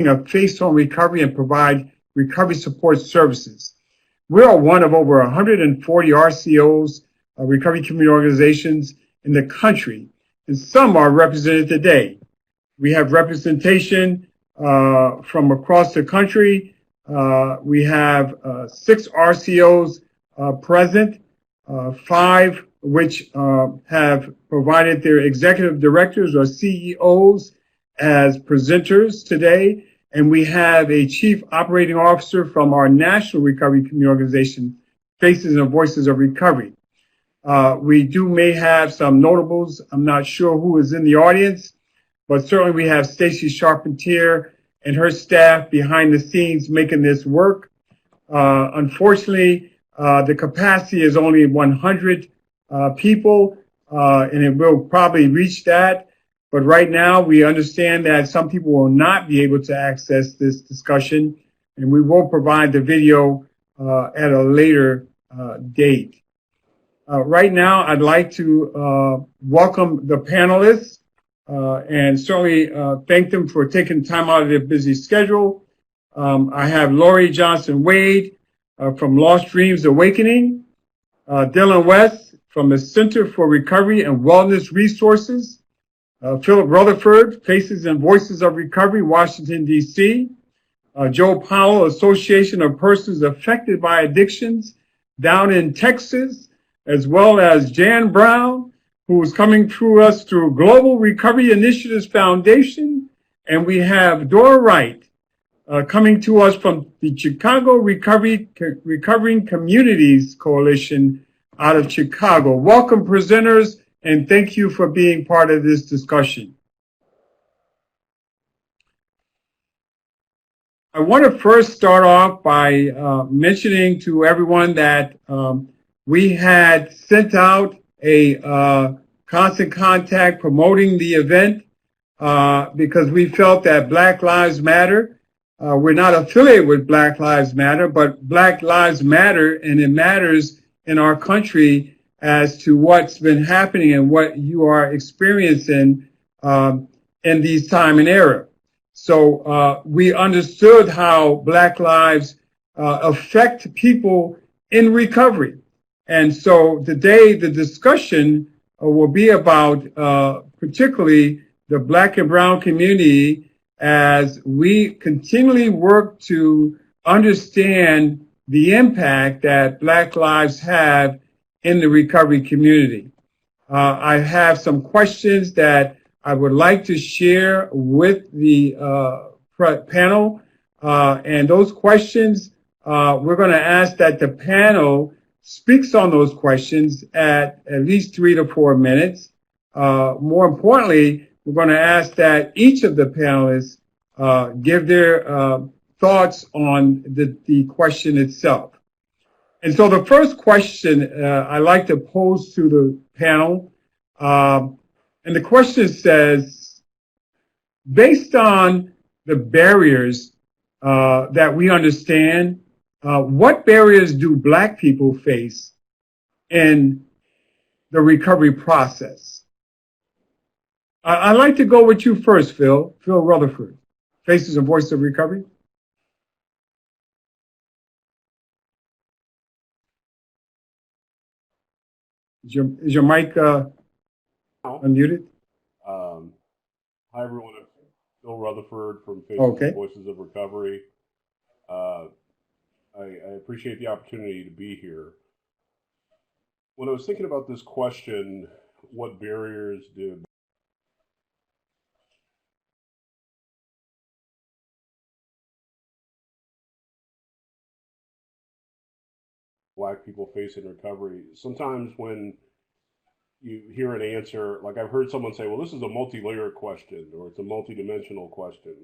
of face-on recovery and provide recovery support services. We are one of over 140 RCOs, recovery community organizations in the country, and some are represented today. We have representation from across the country. We have 6 RCOs present, 5 which have provided their executive directors or CEOs as presenters today. And we have a chief operating officer from our national recovery community organization, Faces and Voices of Recovery. We may have some notables. I'm not sure who is in the audience, but certainly we have Stacy Charpentier and her staff behind the scenes making this work. Unfortunately, the capacity is only 100 people, and it will probably reach that. But right now, we understand that some people will not be able to access this discussion, and we will provide the video at a later date. Right now, I'd like to welcome the panelists and certainly thank them for taking time out of their busy schedule. I have Lori Johnson-Wade from Lost Dreams Awakening, Dylan West from the Center for Recovery and Wellness Resources, Philip Rutherford, Faces and Voices of Recovery, Washington, D.C., Joe Powell, Association of Persons Affected by Addictions down in Texas, as well as Jan Brown, who is coming through us through Global Recovery Initiatives Foundation, and we have Dora Wright coming to us from the Chicago Recovering Communities Coalition out of Chicago. Welcome, presenters, and thank you for being part of this discussion. I want to first start off by mentioning to everyone that we had sent out a constant contact promoting the event because we felt that Black Lives Matter. We're not affiliated with Black Lives Matter, but Black Lives Matter, and it matters in our country as to what's been happening and what you are experiencing in these time and era. So we understood how Black lives affect people in recovery. And so today the discussion will be about particularly the Black and Brown community as we continually work to understand the impact that Black lives have in the recovery community. I have some questions that I would like to share with the panel. And those questions, we're going to ask that the panel speaks on those questions at least 3 to 4 minutes. More importantly, we're going to ask that each of the panelists give their thoughts on the question itself. And so the first question I like to pose to the panel, and the question says, based on the barriers that we understand, what barriers do Black people face in the recovery process? I'd like to go with you first, Phil Rutherford, Faces and Voices of Recovery. Is your mic unmuted? Hi, everyone. I'm Phil Rutherford from Faces and Voices of Recovery. I appreciate the opportunity to be here. When I was thinking about this question, what barriers do Black people face in recovery? Sometimes when you hear an answer, like I've heard someone say, well, this is a multi-layered question, or it's a multi-dimensional question.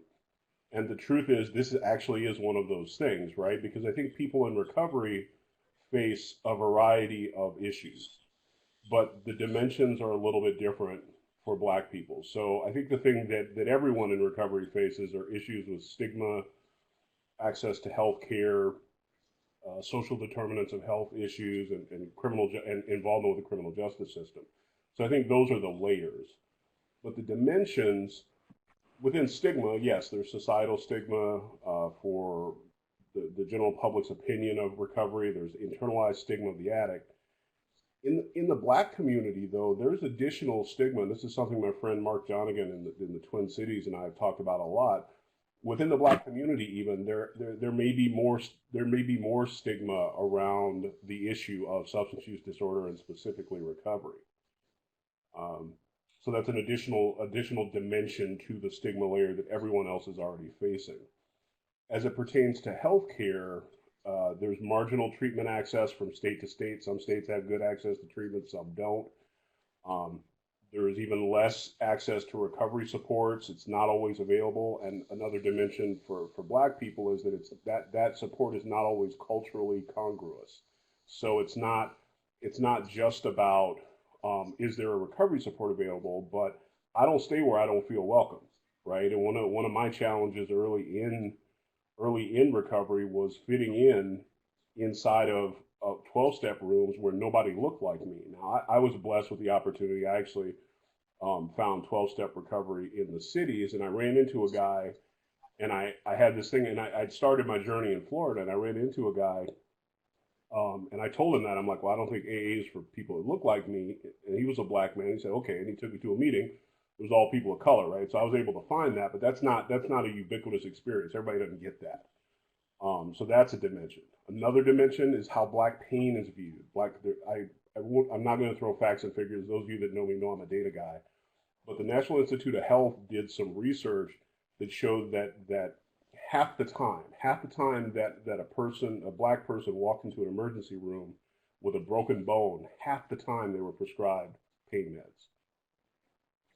And the truth is, this actually is one of those things, right? Because I think people in recovery face a variety of issues, but the dimensions are a little bit different for Black people. So I think the thing that everyone in recovery faces are issues with stigma, access to health care, social determinants of health issues, and involvement with the criminal justice system. So I think those are the layers. But the dimensions within stigma, yes, there's societal stigma for the general public's opinion of recovery. There's internalized stigma of the addict. In the Black community, though, there's additional stigma. And this is something my friend Mark Jonigan in the Twin Cities and I have talked about a lot. Within the Black community, even there may be more stigma around the issue of substance use disorder and specifically recovery. So that's an additional dimension to the stigma layer that everyone else is already facing. As it pertains to healthcare, there's marginal treatment access from state to state. Some states have good access to treatment, some don't. There is even less access to recovery supports. It's not always available. And another dimension for Black people is that that support is not always culturally congruous. So it's not just about is there a recovery support available, but I don't stay where I don't feel welcome, right? And one of my challenges early in recovery was fitting inside of 12-step rooms where nobody looked like me. Now, I was blessed with the opportunity. I actually found 12-step recovery in the cities, and I ran into a guy, and I had this thing, and I'd started my journey in Florida, and I ran into a guy, and I told him that. I'm like, well, I don't think AA is for people that look like me. And he was a Black man. He said, okay, and he took me to a meeting. It was all people of color, right? So I was able to find that, but that's not a ubiquitous experience. Everybody doesn't get that. So that's a dimension. Another dimension is how Black pain is viewed. I'm not going to throw facts and figures. Those of you that know me know I'm a data guy. But the National Institute of Health did some research that showed that half the time that a Black person walked into an emergency room with a broken bone, half the time they were prescribed pain meds.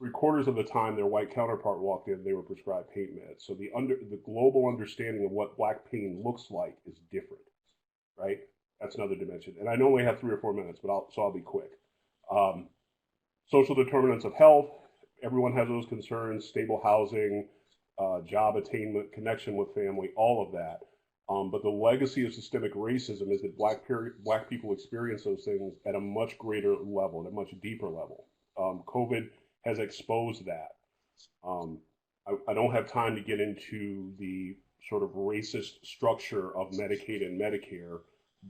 3/4 of the time their white counterpart walked in, they were prescribed pain meds. So the global understanding of what Black pain looks like is different, right? That's another dimension. And I know we have 3 or 4 minutes, but I'll be quick. Social determinants of health. Everyone has those concerns: stable housing, job attainment, connection with family, all of that. But the legacy of systemic racism is that Black people experience those things at a much greater level, at a much deeper level. COVID has exposed that. I don't have time to get into the sort of racist structure of Medicaid and Medicare,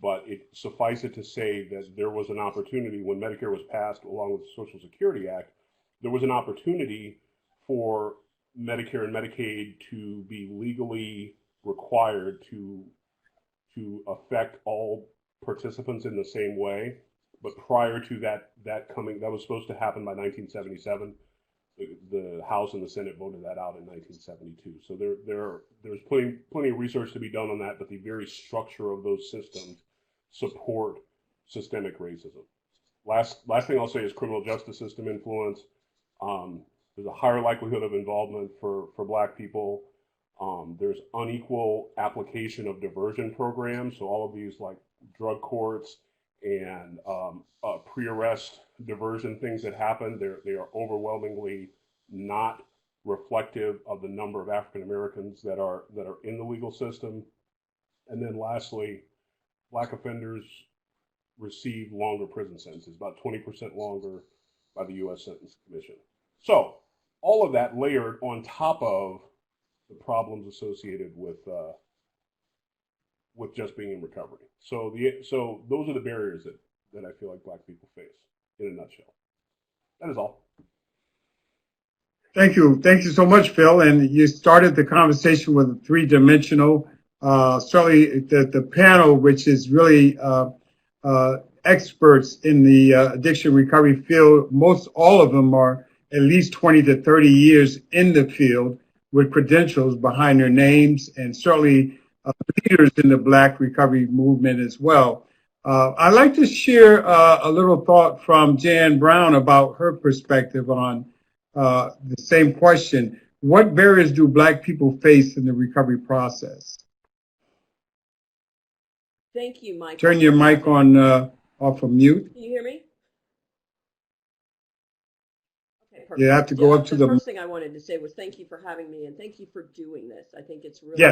but suffice it to say that there was an opportunity when Medicare was passed along with the Social Security Act. There was an opportunity for Medicare and Medicaid to be legally required to affect all participants in the same way. But prior to that was supposed to happen by 1977. The House and the Senate voted that out in 1972. So there's plenty of research to be done on that, but the very structure of those systems support systemic racism. Last thing I'll say is criminal justice system influence. There's a higher likelihood of involvement for Black people. There's unequal application of diversion programs. So all of these like drug courts and pre-arrest diversion things that happen, they are overwhelmingly not reflective of the number of African Americans that are in the legal system. And then lastly, Black offenders receive longer prison sentences, about 20% longer by the U.S. Sentencing Commission. So all of that layered on top of the problems associated with just being in recovery. So those are the barriers that I feel like Black people face in a nutshell. That is all. Thank you. Thank you so much, Phil. And you started the conversation with a 3-dimensional. Certainly the panel, which is really experts in the addiction recovery field, all of them are at least 20 to 30 years in the field with credentials behind their names, and certainly leaders in the Black recovery movement as well. I'd like to share a little thought from Jan Brown about her perspective on the same question. What barriers do Black people face in the recovery process? Thank you, Mike. Turn your mic on off of mute. Can you hear me? Okay, perfect. You have to go up to the first thing I wanted to say was thank you for having me and thank you for doing this. I think it's really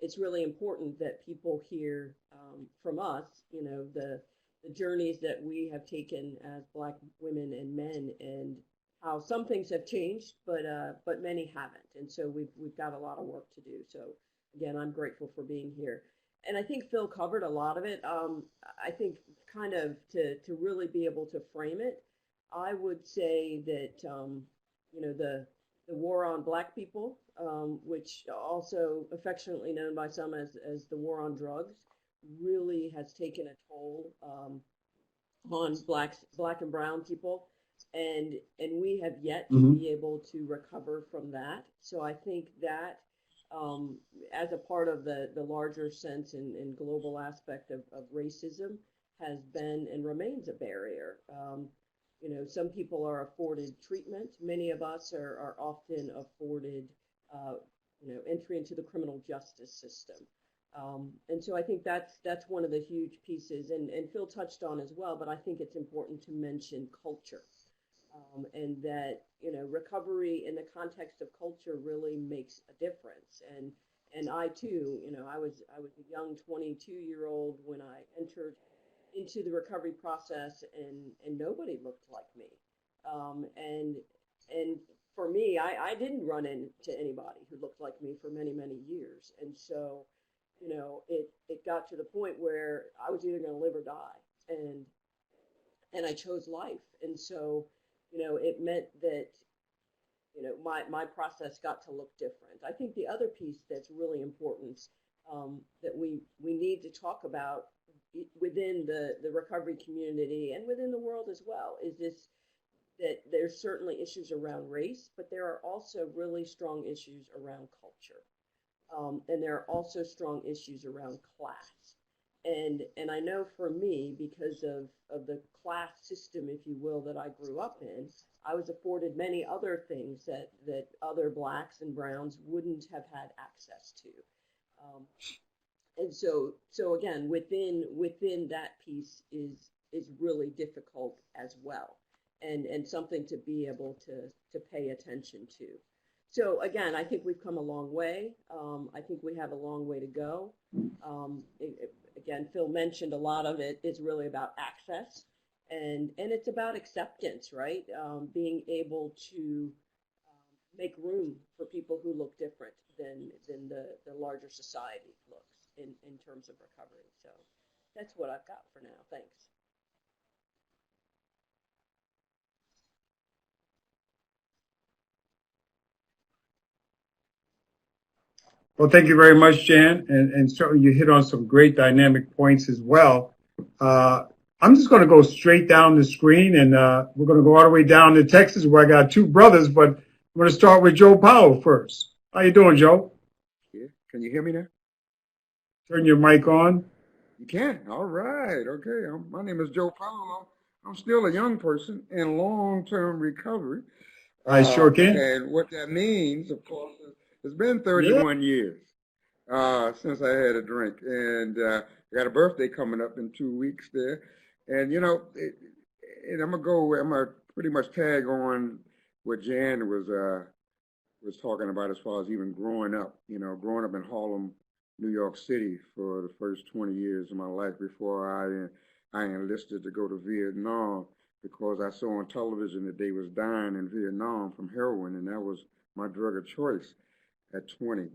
it's really important that people hear from us, the journeys that we have taken as Black women and men and how some things have changed, but many haven't, and so we've got a lot of work to do. So again, I'm grateful for being here, and I think Phil covered a lot of it. I think kind of to really be able to frame it, I would say that the war on Black people, which also affectionately known by some as the war on drugs, really has taken a toll on Black and Brown people, and we have yet to be able to recover from that. So I think that as a part of the larger sense and global aspect of racism has been and remains a barrier. Some people are afforded treatment. Many of us are often afforded, entry into the criminal justice system. And so I think that's one of the huge pieces, and Phil touched on as well, but I think it's important to mention culture, and that, recovery in the context of culture really makes a difference. And I too, I was a young 22-year-old when I entered into the recovery process, and nobody looked like me. And for me, I didn't run into anybody who looked like me for many, many years. And so, it got to the point where I was either going to live or die, and I chose life. And so, it meant that, my process got to look different. I think the other piece that's really important, that we need to talk about within the recovery community and within the world as well, is this, that there's certainly issues around race, but there are also really strong issues around culture. And there are also strong issues around class. And I know for me, because of the class system, if you will, that I grew up in, I was afforded many other things that other Blacks and Browns wouldn't have had access to. And so again, within that piece is really difficult as well, and something to be able to pay attention to. So again, I think we've come a long way. I think we have a long way to go. Again, Phil mentioned a lot of it is really about access, and it's about acceptance, right? Being able to make room for people who look different than the larger society looks in terms of recovery. So that's what I've got for now. Thanks. Well, thank you very much, Jan, and certainly you hit on some great dynamic points as well. I'm just going to go straight down the screen, and we're going to go all the way down to Texas, where I got two brothers, but I'm going to start with Joe Powell first. How you doing, Joe? Yeah. Can you hear me now? Turn your mic on. You can. All right. Okay. My name is Joe Powell. I'm still a young person in long-term recovery. I sure can. And what that means, of course, it's been 31 years since I had a drink, and I got a birthday coming up in 2 weeks there. And and I'm gonna pretty much tag on what Jan was talking about as far as even growing up. Growing up in Harlem, New York City for the first 20 years of my life before I enlisted to go to Vietnam, because I saw on television that they was dying in Vietnam from heroin, and that was my drug of choice at 20.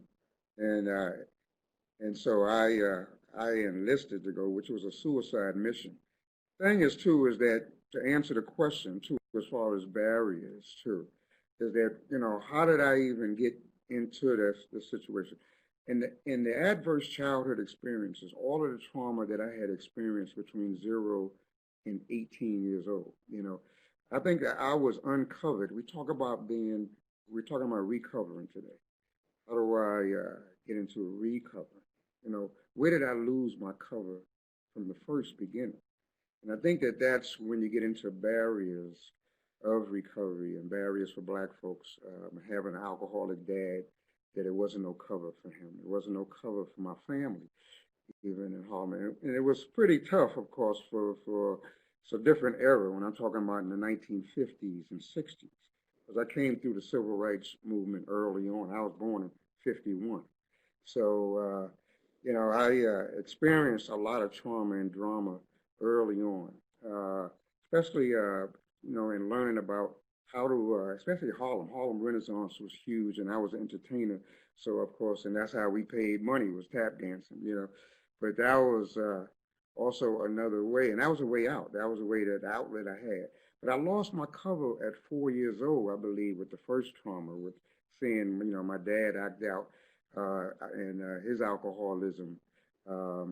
And so I enlisted to go, which was a suicide mission. Thing is too is that, to answer the question too, as far as barriers too, is that how did I even get into this situation? In the adverse childhood experiences, all of the trauma that I had experienced between 0 and 18 years old, I think that I was uncovered. We're talking about recovering today. How do I get into recovery? Where did I lose my cover from the first beginning? And I think that that's when you get into barriers of recovery and barriers for Black folks. Having an alcoholic dad, that it wasn't no cover for him. It wasn't no cover for my family, even in Harlem. And it was pretty tough, of course, for it's a different era when I'm talking about in the 1950s and 60s. Because I came through the civil rights movement early on. I was born in 51. So, I experienced a lot of trauma and drama early on, especially, in learning about how to, especially Harlem Renaissance was huge, and I was an entertainer. So of course, and that's how we paid money, was tap dancing, you know. But that was also another way, and that was a way out. That was a way, that outlet I had. But I lost my cover at 4 years old, I believe, with the first trauma, with seeing, you know, my dad act out and his alcoholism,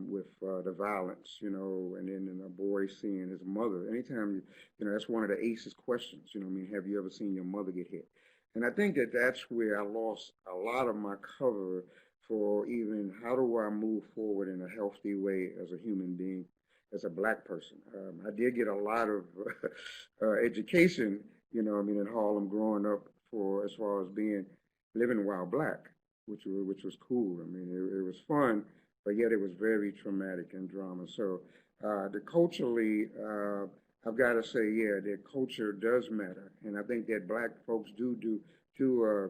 with the violence, you know, and then a boy seeing his mother. Anytime you know, that's one of the ACEs questions, you know, I mean, have you ever seen your mother get hit? And I think that that's where I lost a lot of my cover for even how do I move forward in a healthy way as a human being, as a black person. I did get a lot of education, you know, I mean, in Harlem growing up, for as far as living while black, which was cool. I mean, it was fun, but yet it was very traumatic and drama. So the culturally, I've got to say, yeah, that culture does matter, and I think that black folks do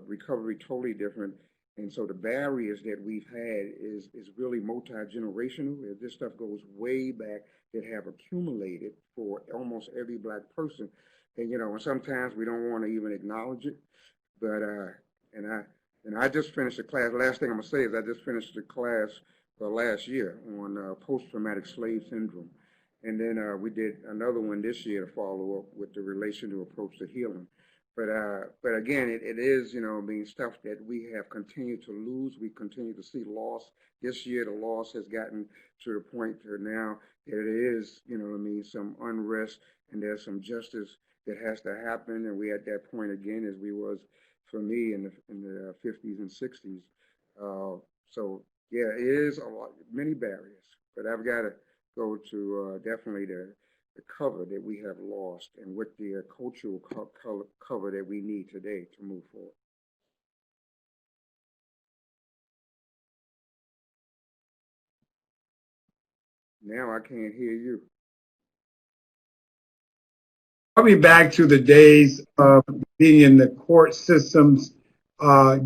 recovery totally different. And so the barriers that we've had is really multi-generational. This stuff goes way back, that have accumulated for almost every black person. And, you know, and sometimes we don't want to even acknowledge it. But, and I just finished a class. Last thing I'm going to say is I just finished a class last year on post-traumatic slave syndrome. And then we did another one this year to follow up with the relation to approach to healing. But again, it is, you know, I mean, stuff that we have continued to lose. We continue to see loss. This year, the loss has gotten to the point to now that it is, you know, I mean, some unrest, and there's some justice that has to happen. And we at that point again, as we was for me in the 50s and 60s. So yeah, it is many barriers, but I've got to go to definitely the cover that we have lost, and with the cultural cover that we need today to move forward. Now I can't hear you. Probably back to the days of being in the court systems,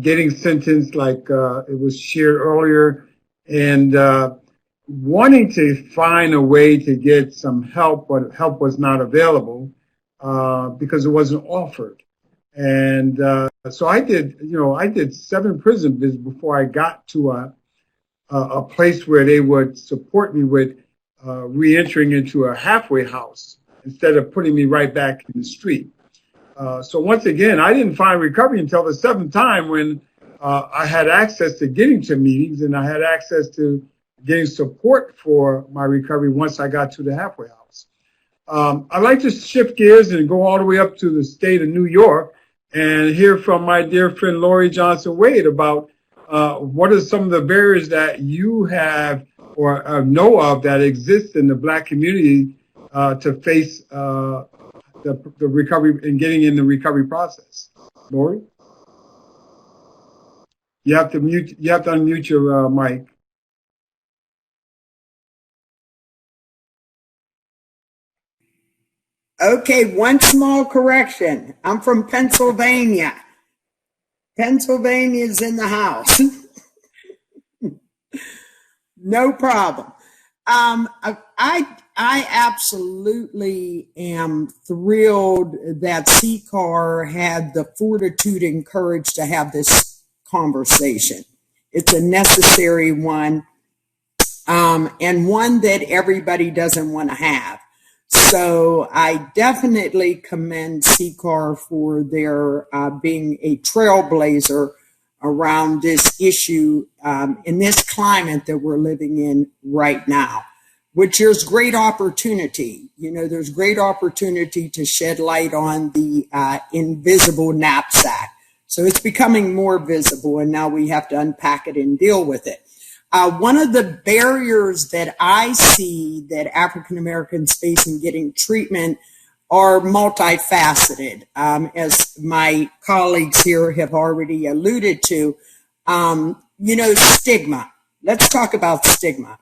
getting sentenced like it was shared earlier, and wanting to find a way to get some help, but help was not available because it wasn't offered. And so I did 7 prison visits before I got to a place where they would support me with re-entering into a halfway house instead of putting me right back in the street. So once again, I didn't find recovery until the 7th time, when I had access to getting to meetings, and I had access to getting support for my recovery once I got to the halfway house. I'd like to shift gears and go all the way up to the state of New York and hear from my dear friend Lori Johnson Wade about what are some of the barriers that you have or know of that exist in the black community to face the recovery and getting in the recovery process. Lori? You have to unmute your mic. Okay, one small correction. I'm from Pennsylvania. Pennsylvania's in the house. No problem. I absolutely am thrilled that CCAR had the fortitude and courage to have this conversation. It's a necessary one, and one that everybody doesn't want to have. So I definitely commend CCAR for their being a trailblazer around this issue in this climate that we're living in right now, which there's great opportunity. You know, there's great opportunity to shed light on the invisible knapsack. So it's becoming more visible, and now we have to unpack it and deal with it. One of the barriers that I see that African Americans face in getting treatment are multifaceted, as my colleagues here have already alluded to. You know, stigma. Let's talk about stigma.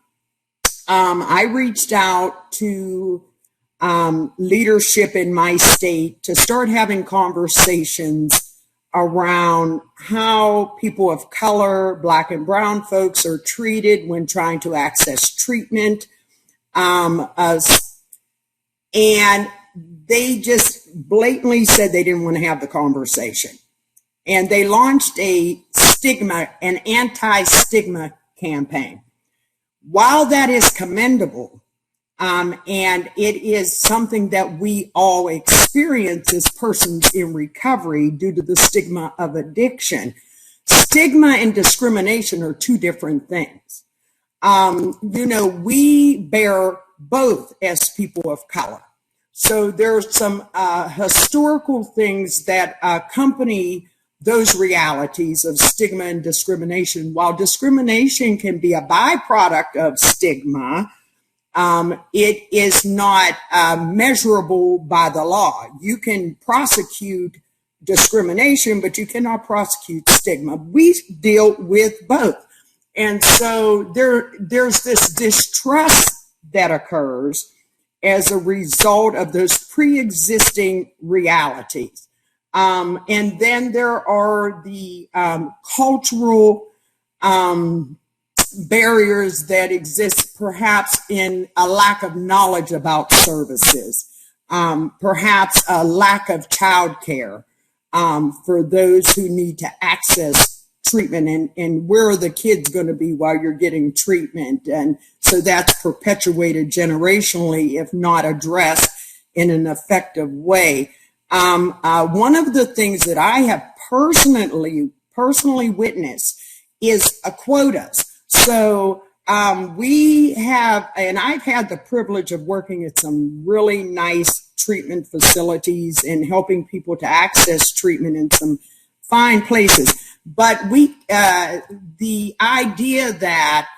I reached out to leadership in my state to start having conversations around how people of color, black and brown folks, are treated when trying to access treatment. And they just, blatantly said they didn't want to have the conversation. And they launched an anti-stigma campaign. While that is commendable, and it is something that we all experience as persons in recovery due to the stigma of addiction, stigma and discrimination are two different things. We bear both as people of color. So there's some historical things that accompany those realities of stigma and discrimination. While discrimination can be a byproduct of stigma, it is not measurable by the law. You can prosecute discrimination, but you cannot prosecute stigma. We deal with both. And so there's this distrust that occurs as a result of those pre-existing realities. And then there are the cultural barriers that exist perhaps in a lack of knowledge about services, perhaps a lack of childcare for those who need to access treatment, and where are the kids going to be while you're getting treatment. And so that's perpetuated generationally if not addressed in an effective way. One of the things that I have personally witnessed is quotas. So we have, and I've had the privilege of working at some really nice treatment facilities and helping people to access treatment in some fine places. But the idea that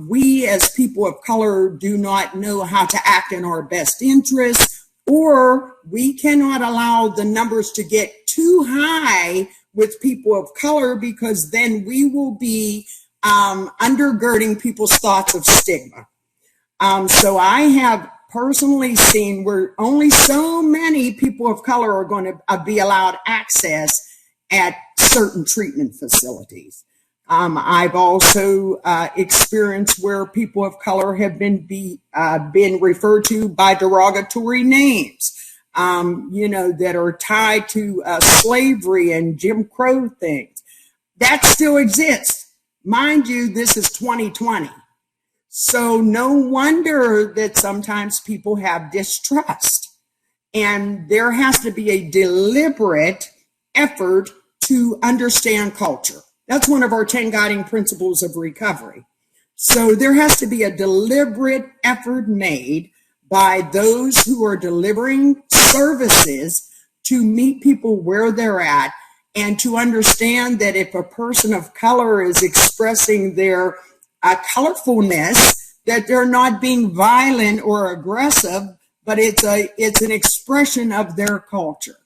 we as people of color do not know how to act in our best interest, or we cannot allow the numbers to get too high with people of color, because then we will be undergirding people's thoughts of stigma. So I have personally seen where only so many people of color are going to be allowed access at certain treatment facilities. I've also experienced where people of color have been referred to by derogatory names, that are tied to slavery and Jim Crow things. That still exists. Mind you, this is 2020. So no wonder that sometimes people have distrust. And there has to be a deliberate effort to understand culture. That's one of our 10 guiding principles of recovery. So there has to be a deliberate effort made by those who are delivering services to meet people where they're at, and to understand that if a person of color is expressing their colorfulness, that they're not being violent or aggressive, but it's an expression of their culture.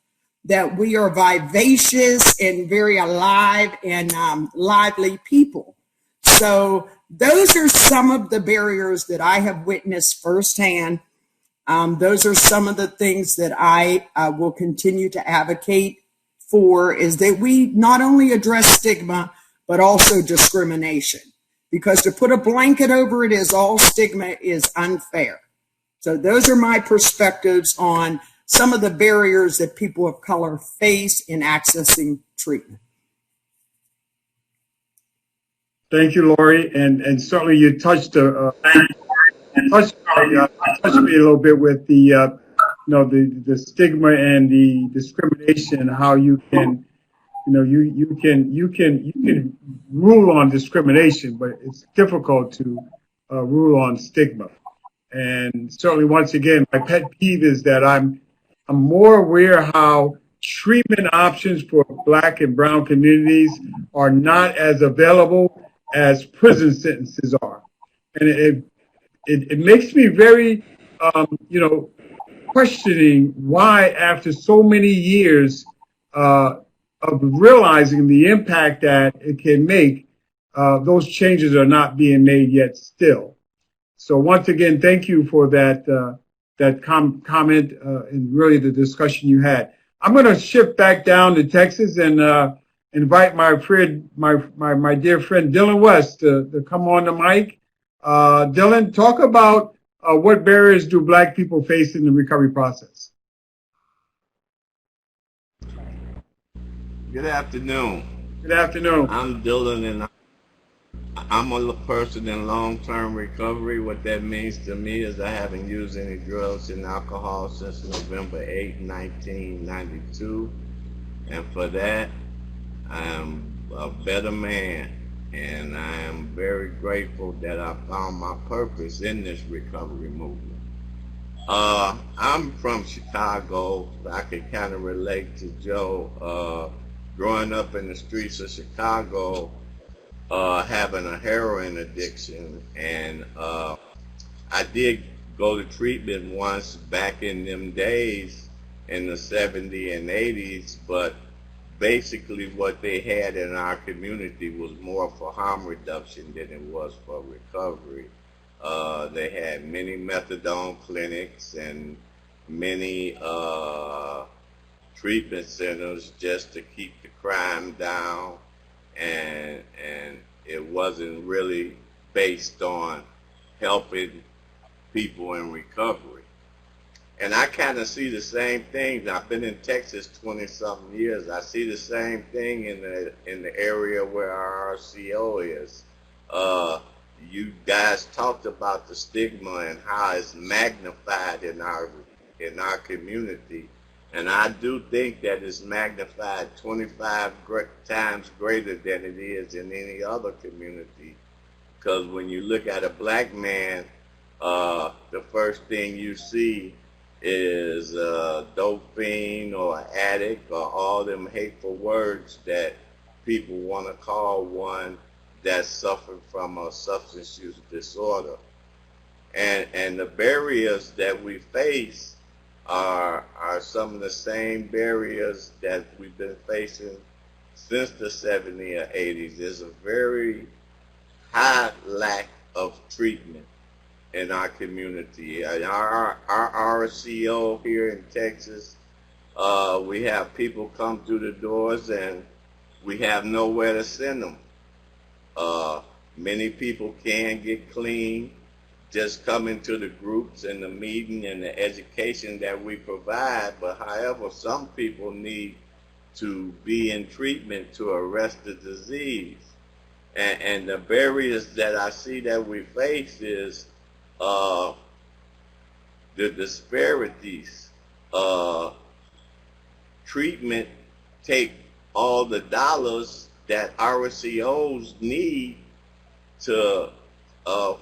That we are vivacious and very alive and lively people. So those are some of the barriers that I have witnessed firsthand. Those are some of the things that I will continue to advocate for, is that we not only address stigma, but also discrimination. Because to put a blanket over it as all stigma is unfair. So those are my perspectives on some of the barriers that people of color face in accessing treatment. Thank you, Lori, and certainly you touched me a little bit with the the stigma and the discrimination, how you can you can rule on discrimination, but it's difficult to rule on stigma. And certainly, once again, my pet peeve is that I'm more aware how treatment options for Black and brown communities are not as available as prison sentences are. And it makes me very, questioning why, after so many years of realizing the impact that it can make, those changes are not being made yet still. So once again, thank you for that comment and really the discussion you had. I'm going to shift back down to Texas and invite my friend, my dear friend Dylan West to come on the mic. Dylan, talk about what barriers do Black people face in the recovery process? Good afternoon. Good afternoon. I'm Dylan, and I'm a person in long-term recovery. What that means to me is I haven't used any drugs and alcohol since November 8, 1992. And for that, I am a better man. And I am very grateful that I found my purpose in this recovery movement. I'm from Chicago. I can kind of relate to Joe. Growing up in the streets of Chicago, having a heroin addiction, and I did go to treatment once back in them days in the 70s and 80s, but basically what they had in our community was more for harm reduction than it was for recovery. They had many methadone clinics and many treatment centers just to keep the crime down, and it wasn't really based on helping people in recovery. And I kind of see the same thing. I've been in Texas 20-something years. I see the same thing in the area where our RCO is. You guys talked about the stigma and how it's magnified in our community, and I do think that it's magnified 25 times greater than it is in any other community. Because when you look at a black man, the first thing you see is a dope fiend or an addict or all them hateful words that people want to call one that suffered from a substance use disorder. And the barriers that we face are some of the same barriers that we've been facing since the 70s or 80s. There's a very high lack of treatment in our community. Our RCO here in Texas, we have people come through the doors and we have nowhere to send them. Many people can get clean just coming to the groups and the meeting and the education that we provide, but however, some people need to be in treatment to arrest the disease. And the barriers that I see that we face is the disparities. Treatment take all the dollars that RCOs need to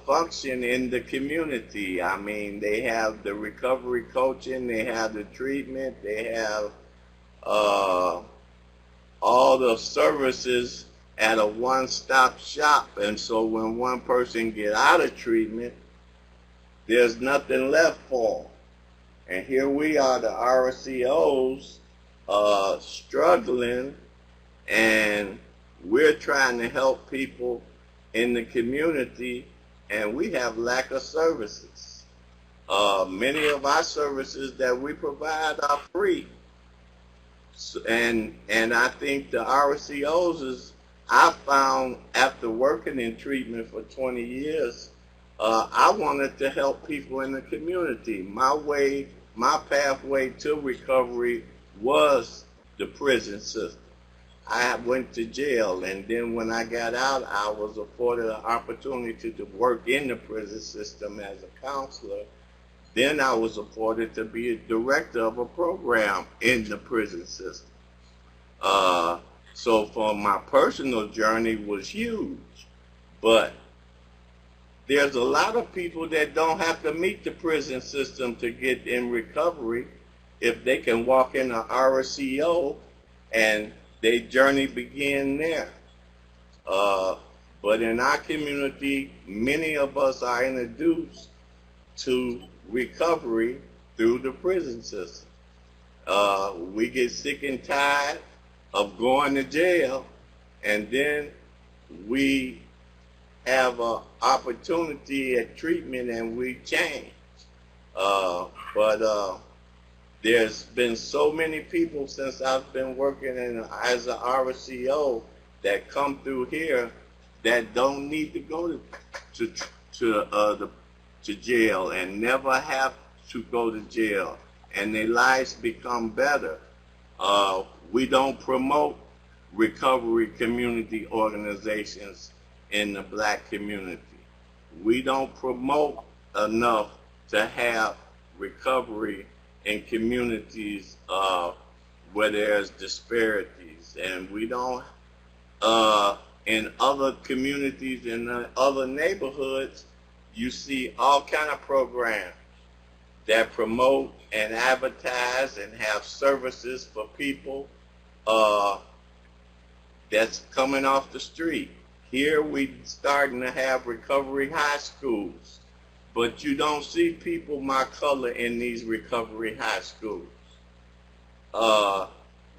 function in the community. I mean, they have the recovery coaching, they have the treatment, they have all the services at a one-stop shop. And so when one person get out of treatment, there's nothing left for them. And here we are, the RCOs, struggling, and we're trying to help people in the community, and we have lack of services. Many of our services that we provide are free. And I think the RCOs is, I found after working in treatment for 20 years, I wanted to help people in the community. My pathway to recovery was the prison system. I went to jail, and then when I got out, I was afforded an opportunity to work in the prison system as a counselor. Then I was afforded to be a director of a program in the prison system. So for my personal journey was huge, but there's a lot of people that don't have to meet the prison system to get in recovery if they can walk in an RCO and their journey begin there. But in our community, many of us are introduced to recovery through the prison system. We get sick and tired of going to jail, and then we have an opportunity at treatment and we change. But there's been so many people since I've been working as an RCO that come through here that don't need to go to jail and never have to go to jail, and their lives become better. We don't promote recovery community organizations in the black community. We don't promote enough to have recovery in communities where there's disparities, and we don't in other communities, in other neighborhoods, you see all kind of programs that promote and advertise and have services for people that's coming off the street. Here we starting to have recovery high schools, but you don't see people my color in these recovery high schools.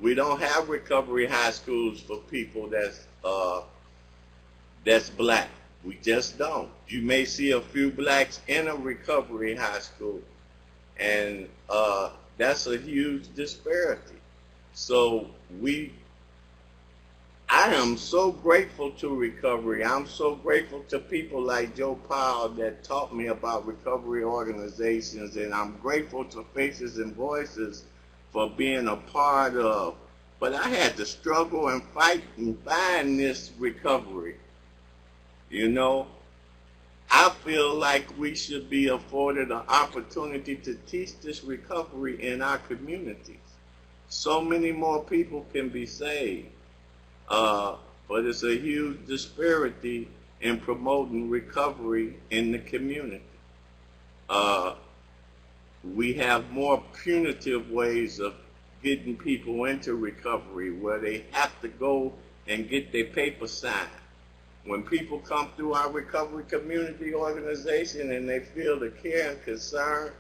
We don't have recovery high schools for people that's black. We just don't. You may see a few blacks in a recovery high school, and that's a huge disparity. So I am so grateful to recovery. I'm so grateful to people like Joe Powell that taught me about recovery organizations, and I'm grateful to Faces and Voices for being a part of. But I had to struggle and fight and find this recovery. You know, I feel like we should be afforded an opportunity to teach this recovery in our communities. So many more people can be saved. But it's a huge disparity in promoting recovery in the community. We have more punitive ways of getting people into recovery where they have to go and get their paper signed. When people come through our recovery community organization and they feel the care and concern,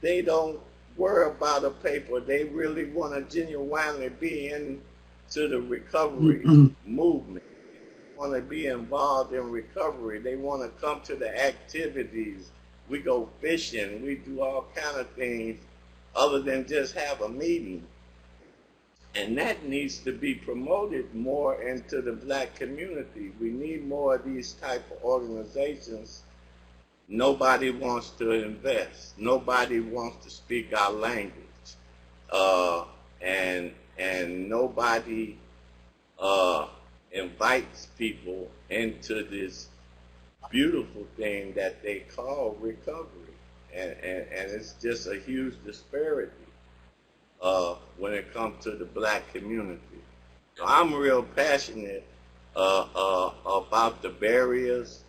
they don't worry about a paper. They really want to genuinely be into the recovery movement. They want to be involved in recovery. They want to come to the activities. We go fishing. We do all kind of things other than just have a meeting. And that needs to be promoted more into the black community. We need more of these type of organizations. Nobody wants to invest. Nobody wants to speak our language. And nobody invites people into this beautiful thing that they call recovery. And it's just a huge disparity when it comes to the black community. So I'm real passionate about the barriers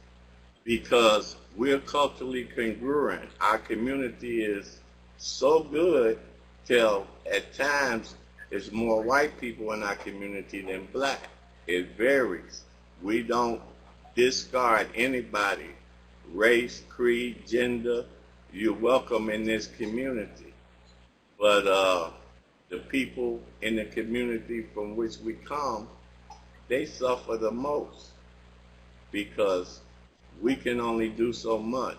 because we're culturally congruent. Our community is so good till at times there's more white people in our community than black. It varies. We don't discard anybody, race, creed, gender. You're welcome in this community. But the people in the community from which we come, they suffer the most because we can only do so much.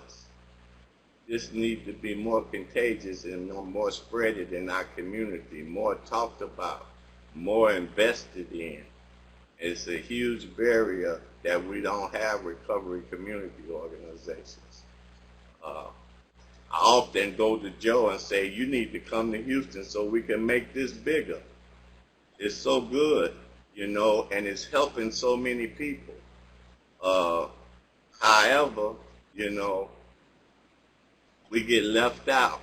This needs to be more contagious and more spreaded in our community, more talked about, more invested in. It's a huge barrier that we don't have recovery community organizations. I often go to Joe and say, you need to come to Houston so we can make this bigger. It's so good, you know, and it's helping so many people. However, you know, we get left out.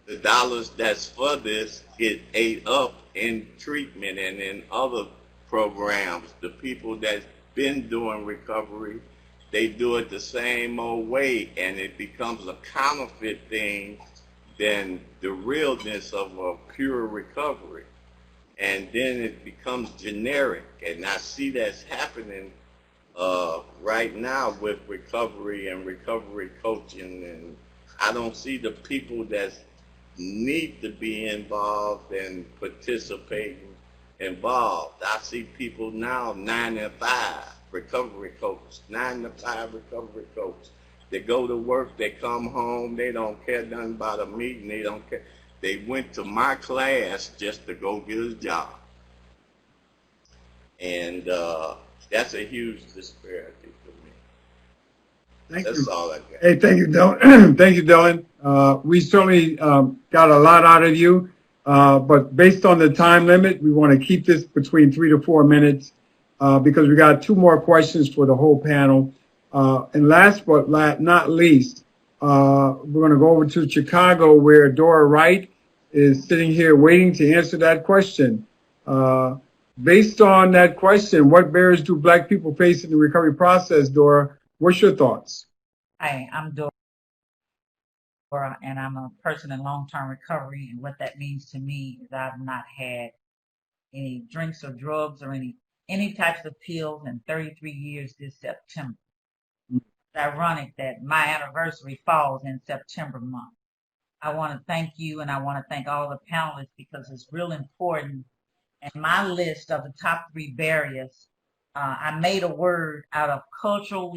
The dollars that's for this get ate up in treatment and in other programs. The people that's been doing recovery, they do it the same old way, and it becomes a counterfeit thing than the realness of a pure recovery. And then it becomes generic, and I see that's happening right now with recovery and recovery coaching, and I don't see the people that need to be involved and participating involved. I see people now 9 to 5 recovery coach, 9 to 5 recovery coach. They go to work, they come home, they don't care nothing about a meeting, they don't care. They went to my class just to go get a job. And that's a huge disparity for me. That's all I got. Hey, thank you, Dylan. Thank you, Dylan. We certainly got a lot out of you. But based on the time limit, we want to keep this between 3 to 4 minutes because we got 2 more questions for the whole panel. And last but not least, we're going to go over to Chicago where Dora Wright is sitting here waiting to answer that question. Based on that question, what barriers do Black people face in the recovery process, Dora? What's your thoughts? Hi, I'm Dora, and I'm a person in long-term recovery. And what that means to me is I've not had any drinks or drugs or any types of pills in 33 years this September. It's ironic that my anniversary falls in September month. I want to thank you, and I want to thank all the panelists because it's real important. And my list of the top 3 barriers, I made a word out of cultural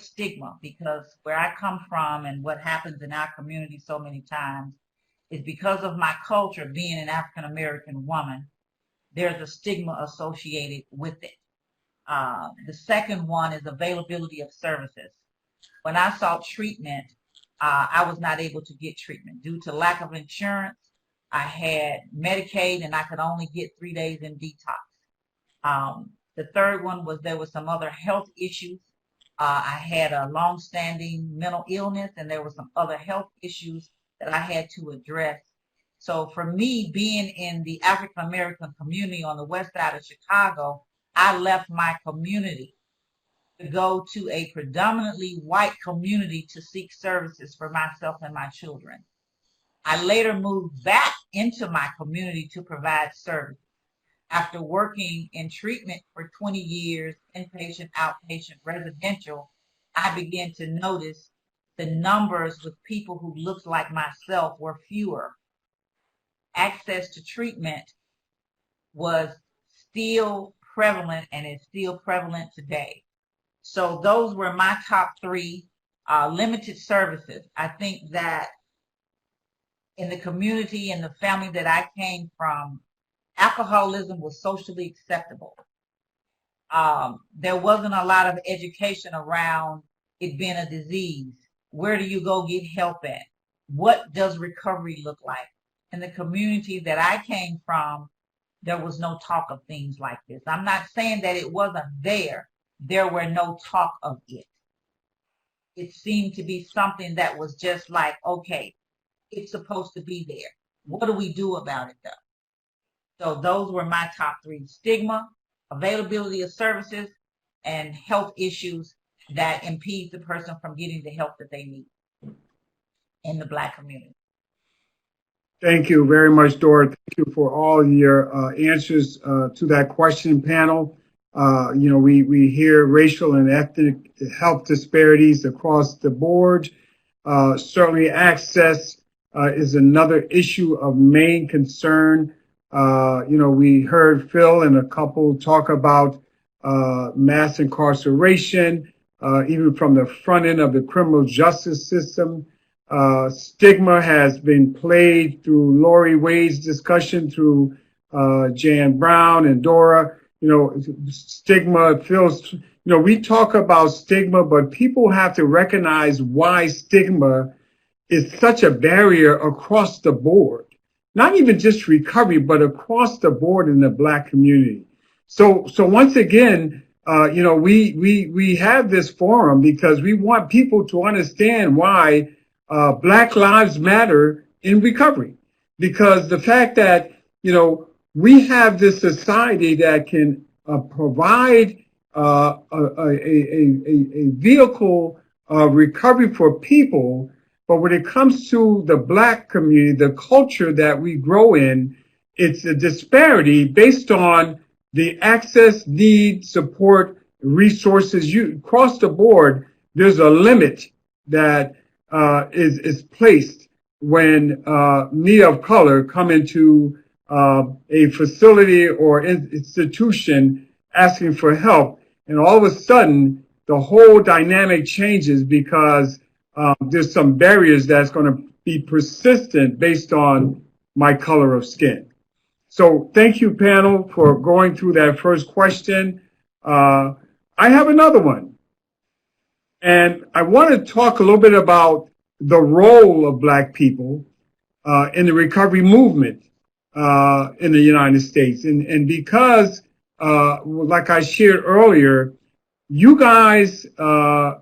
stigma, because where I come from and what happens in our community so many times is because of my culture being an African American woman, there's a stigma associated with it. The second one is availability of services. When I sought treatment, I was not able to get treatment due to lack of insurance. I had Medicaid and I could only get 3 days in detox. The third one was there was some other health issues. I had a long-standing mental illness and there were some other health issues that I had to address. So for me, being in the African American community on the west side of Chicago, I left my community to go to a predominantly white community to seek services for myself and my children. I later moved back into my community to provide service. After working in treatment for 20 years, inpatient, outpatient, residential, I began to notice the numbers with people who looked like myself were fewer. Access to treatment was still prevalent and is still prevalent today. So those were my top 3. Limited services. I think that in the community and the family that I came from, alcoholism was socially acceptable. There wasn't a lot of education around it being a disease. Where do you go get help at? What does recovery look like? In the community that I came from, there was no talk of things like this. I'm not saying that it wasn't there. There were no talk of it. It seemed to be something that was just like, okay, it's supposed to be there. What do we do about it though? So those were my top 3: stigma, availability of services, and health issues that impede the person from getting the help that they need in the Black community. Thank you very much, Dora. Thank you for all your answers to that question, panel. We hear racial and ethnic health disparities across the board. Certainly access is another issue of main concern. We heard Phil and a couple talk about mass incarceration, even from the front end of the criminal justice system. Stigma has been played through Lori Wade's discussion, through Jan Brown and Dora. Stigma feels, we talk about stigma, but people have to recognize why stigma is such a barrier across the board. Not even just recovery, but across the board in the Black community. So once again, we have this forum because we want people to understand why Black lives matter in recovery. Because the fact that, we have this society that can provide a vehicle of recovery for people. But when it comes to the Black community, the culture that we grow in, it's a disparity based on the access, need, support, resources. Across the board, there's a limit that is placed when me of color come into a facility or institution asking for help. And all of a sudden, the whole dynamic changes because there's some barriers that's going to be persistent based on my color of skin. So thank you, panel, for going through that first question. I have another one. And I want to talk a little bit about the role of Black people in the recovery movement in the United States. And because, like I shared earlier, you guys, I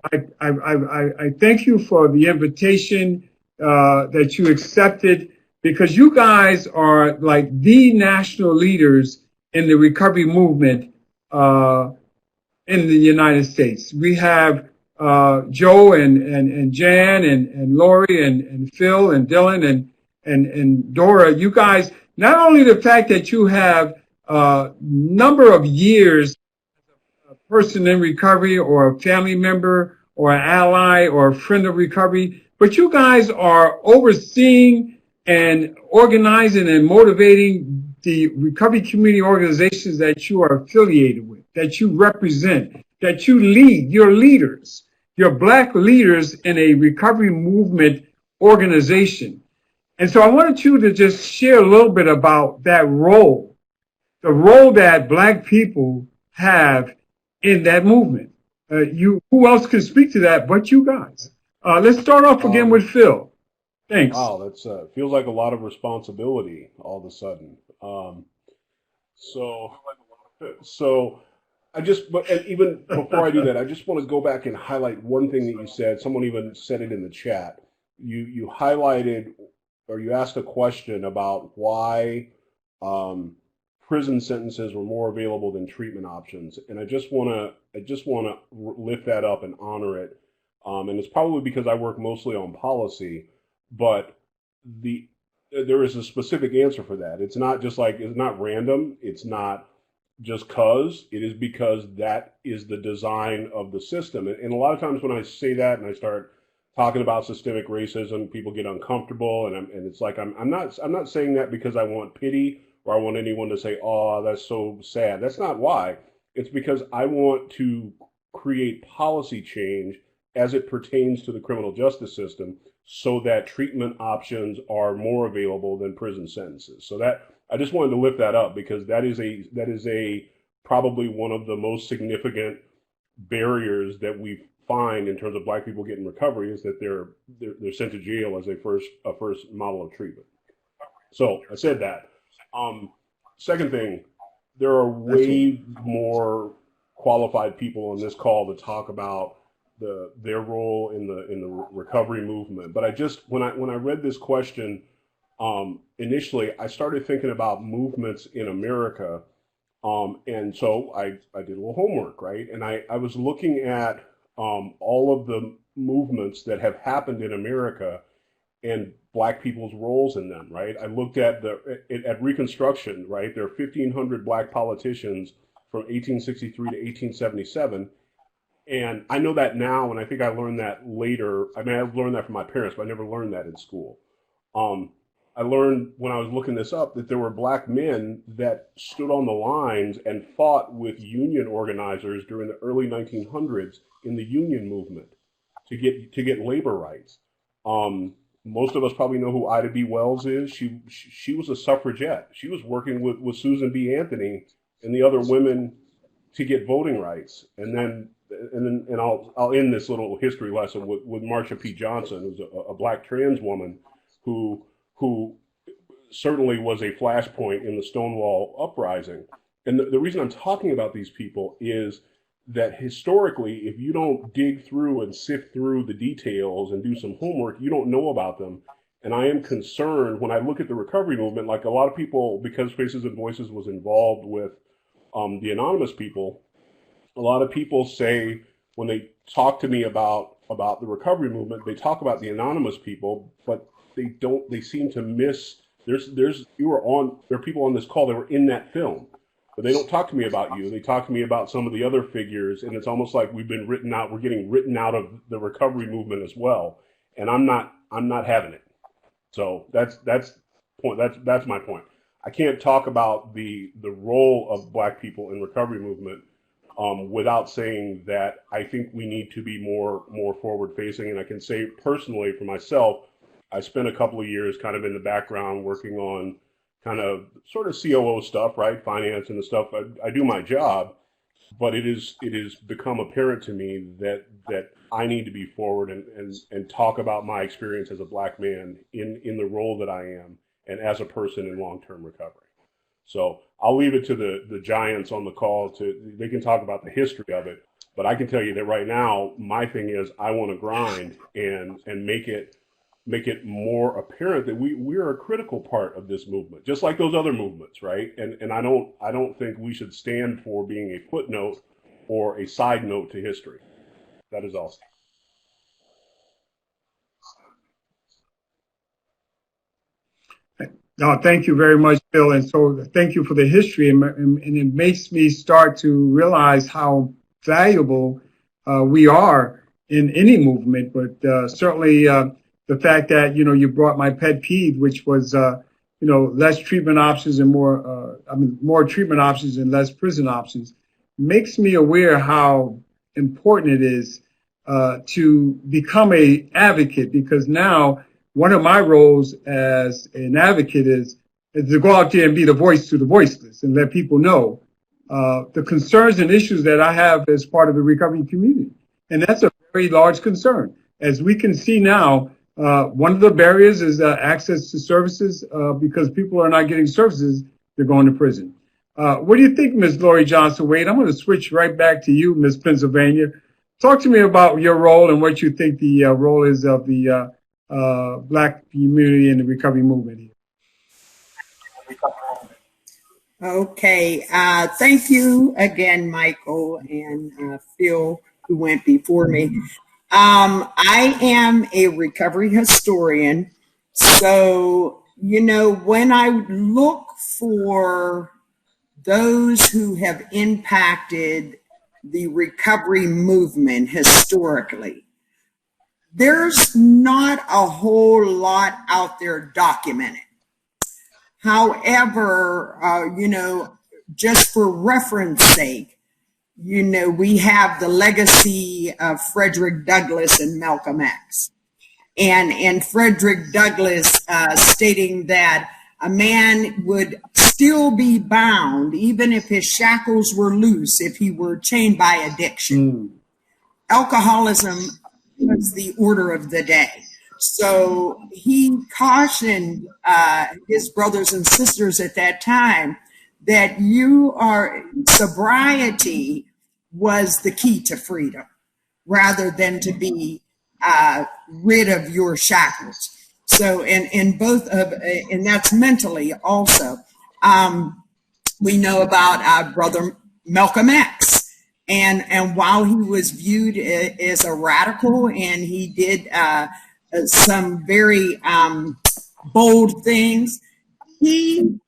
thank you for the invitation that you accepted, because you guys are like the national leaders in the recovery movement in the United States. We have Joe and Jan and Lori and Phil and Dylan and Dora. You guys, not only the fact that you have a number of years person in recovery or a family member or an ally or a friend of recovery, but you guys are overseeing and organizing and motivating the recovery community organizations that you are affiliated with, that you represent, that you lead. You're leaders. You're Black leaders in a recovery movement organization. And so I wanted you to just share a little bit about that role, the role that Black people have in that movement. Who else can speak to that but you guys? Let's start off again with Phil. Thanks. Wow, that's feels like a lot of responsibility all of a sudden. So I just, but and even before I do that, I just want to go back and highlight one thing that you said. Someone even said it in the chat. You highlighted, or you asked a question about why prison sentences were more available than treatment options, and I just want to lift that up and honor it. And it's probably because I work mostly on policy, but there is a specific answer for that. It's not just like, it's not random. It's not just cause. It is because that is the design of the system. And a lot of times when I say that and I start talking about systemic racism, people get uncomfortable, and it's like I'm not saying that because I want pity or I want anyone to say, "Oh, that's so sad." That's not why. It's because I want to create policy change as it pertains to the criminal justice system, so that treatment options are more available than prison sentences. So that I just wanted to lift that up, because that is a probably one of the most significant barriers that we find in terms of Black people getting recovery, is that they're sent to jail as a first model of treatment. So I said that. Second thing, there are way more qualified people on this call to talk about their role in the recovery movement. But I just, when I read this question, initially I started thinking about movements in America. And so I did a little homework, right? And I was looking at all of the movements that have happened in America and Black people's roles in them, right? I looked at at Reconstruction, right? There are 1,500 Black politicians from 1863 to 1877. And I know that now, and I think I learned that later. I mean, I learned that from my parents, but I never learned that in school. I learned when I was looking this up that there were Black men that stood on the lines and fought with union organizers during the early 1900s in the union movement to get labor rights. Most of us probably know who Ida B. Wells is. She was a suffragette. She was working with Susan B. Anthony and the other women to get voting rights. And I'll end this little history lesson with Marsha P. Johnson, who's a Black trans woman who certainly was a flashpoint in the Stonewall uprising. And the reason I'm talking about these people is that historically, if you don't dig through and sift through the details and do some homework, you don't know about them. And I am concerned when I look at the recovery movement, like a lot of people, because Faces and Voices was involved with the anonymous people, a lot of people say when they talk to me about the recovery movement, they talk about the anonymous people, but they seem to miss, there are people on this call that were in that film, but they don't talk to me about you. They talk to me about some of the other figures, and it's almost like we're getting written out of the recovery movement as well. And I'm not having it. So that's my point. I can't talk about the role of Black people in recovery movement without saying that I think we need to be more forward facing. And I can say personally for myself, I spent a couple of years kind of in the background working on kind of sort of COO stuff, right? Finance and the stuff. I do my job. but it is become apparent to me that I need to be forward and talk about my experience as a Black man in the role that I am and as a person in long-term recovery. So I'll leave it to the giants on the call they can talk about the history of it, but I can tell you that right now my thing is I want to grind and make it more apparent that we're a critical part of this movement, just like those other movements, right? And I don't think we should stand for being a footnote or a side note to history. That is all. No, thank you very much, Bill. And so thank you for the history. And it makes me start to realize how valuable we are in any movement, but certainly the fact that, you brought my pet peeve, which was, less treatment options and more treatment options and less prison options, makes me aware how important it is to become a advocate, because now one of my roles as an advocate is to go out there and be the voice to the voiceless and let people know the concerns and issues that I have as part of the recovery community. And that's a very large concern. As we can see now, one of the barriers is access to services, because people are not getting services, they're going to prison. What do you think, Ms. Lori Johnson-Wade? I'm going to switch right back to you, Ms. Pennsylvania. Talk to me about your role and what you think the role is of the Black community in the recovery movement here. Okay, thank you again, Michael and Phil, who went before me. I am a recovery historian, so, when I look for those who have impacted the recovery movement historically, there's not a whole lot out there documented. However, just for reference sake, we have the legacy of Frederick Douglass and Malcolm X. And Frederick Douglass stating that a man would still be bound even if his shackles were loose, if he were chained by addiction. Alcoholism was the order of the day. So he cautioned his brothers and sisters at that time that sobriety was the key to freedom, rather than to be rid of your shackles. So, and that's mentally also. We know about brother Malcolm X. And while he was viewed as a radical, and he did some very bold things, he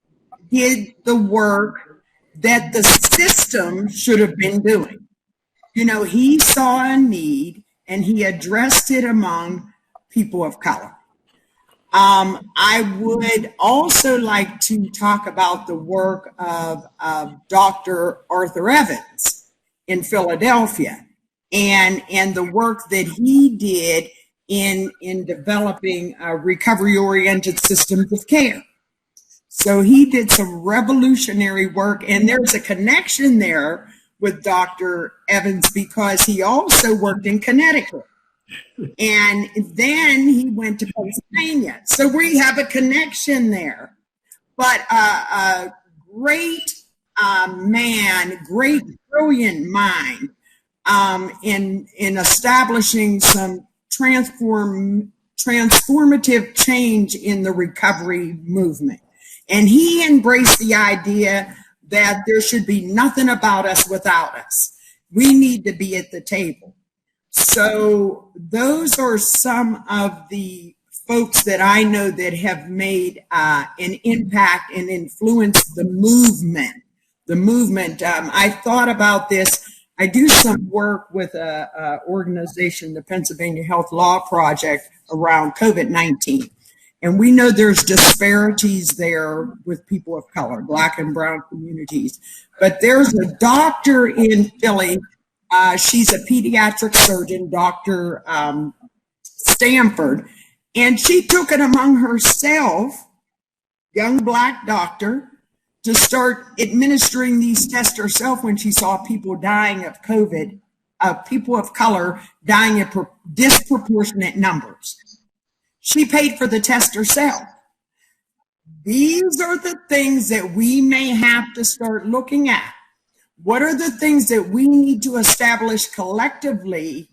did the work that the system should have been doing. He saw a need and he addressed it among people of color. I would also like to talk about the work of Dr. Arthur Evans in Philadelphia, and the work that he did in developing recovery-oriented systems of care. So he did some revolutionary work, and there's a connection there with Dr. Evans because he also worked in Connecticut. And then he went to Pennsylvania. So we have a connection there. But a great man, great, brilliant mind in establishing some transformative change in the recovery movement. And he embraced the idea that there should be nothing about us without us. We need to be at the table. So those are some of the folks that I know that have made an impact and influenced the movement. I thought about this. I do some work with an organization, the Pennsylvania Health Law Project, around COVID-19. And we know there's disparities there with people of color, Black and brown communities. But there's a doctor in Philly. She's a pediatric surgeon, Dr. Stanford, and she took it among herself, young Black doctor, to start administering these tests herself when she saw people dying of COVID, people of color dying in disproportionate numbers. She paid for the test herself. These are the things that we may have to start looking at. What are the things that we need to establish collectively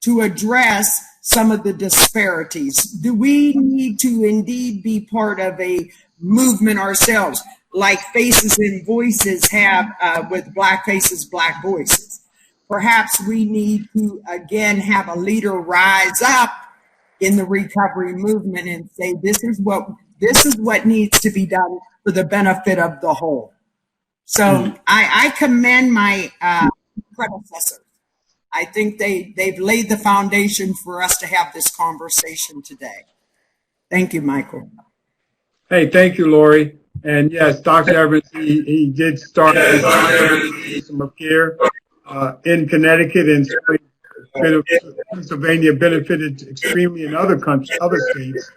to address some of the disparities? Do we need to indeed be part of a movement ourselves, like Faces and Voices have with Black Faces, Black Voices? Perhaps we need to, again, have a leader rise up in the recovery movement and say, this is what needs to be done for the benefit of the whole. So I commend my predecessors. I think they've laid the foundation for us to have this conversation today. Thank you, Michael. Hey, thank you, Lori. And yes, Dr. Evans, he did start the system of care in Connecticut, and Pennsylvania benefited extremely in other states.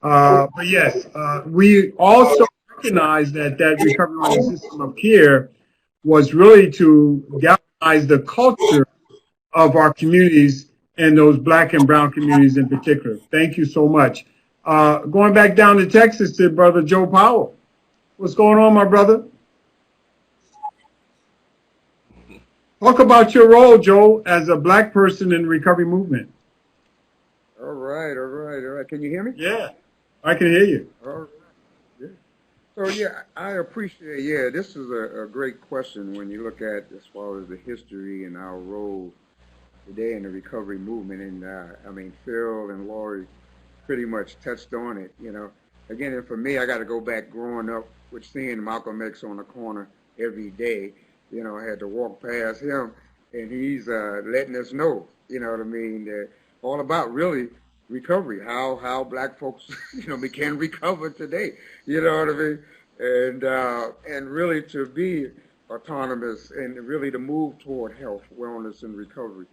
But yes, we also recognize that recovery system of care was really to galvanize the culture of our communities and those Black and brown communities in particular. Thank you so much. Going back down to Texas to Brother Joe Powell. What's going on, my brother? Talk about your role, Joe, as a Black person in the recovery movement. All right. Can you hear me? Yeah, I can hear you. All right. Yeah. So, yeah, I appreciate, this is a great question when you look at as far as the history and our role today in the recovery movement. And, Phil and Lori pretty much touched on it, Again, and for me, I got to go back growing up with seeing Malcolm X on the corner every day. I had to walk past him, and he's letting us know, that all about really recovery, how Black folks, can recover today, and really to be autonomous and really to move toward health, wellness, and recovery.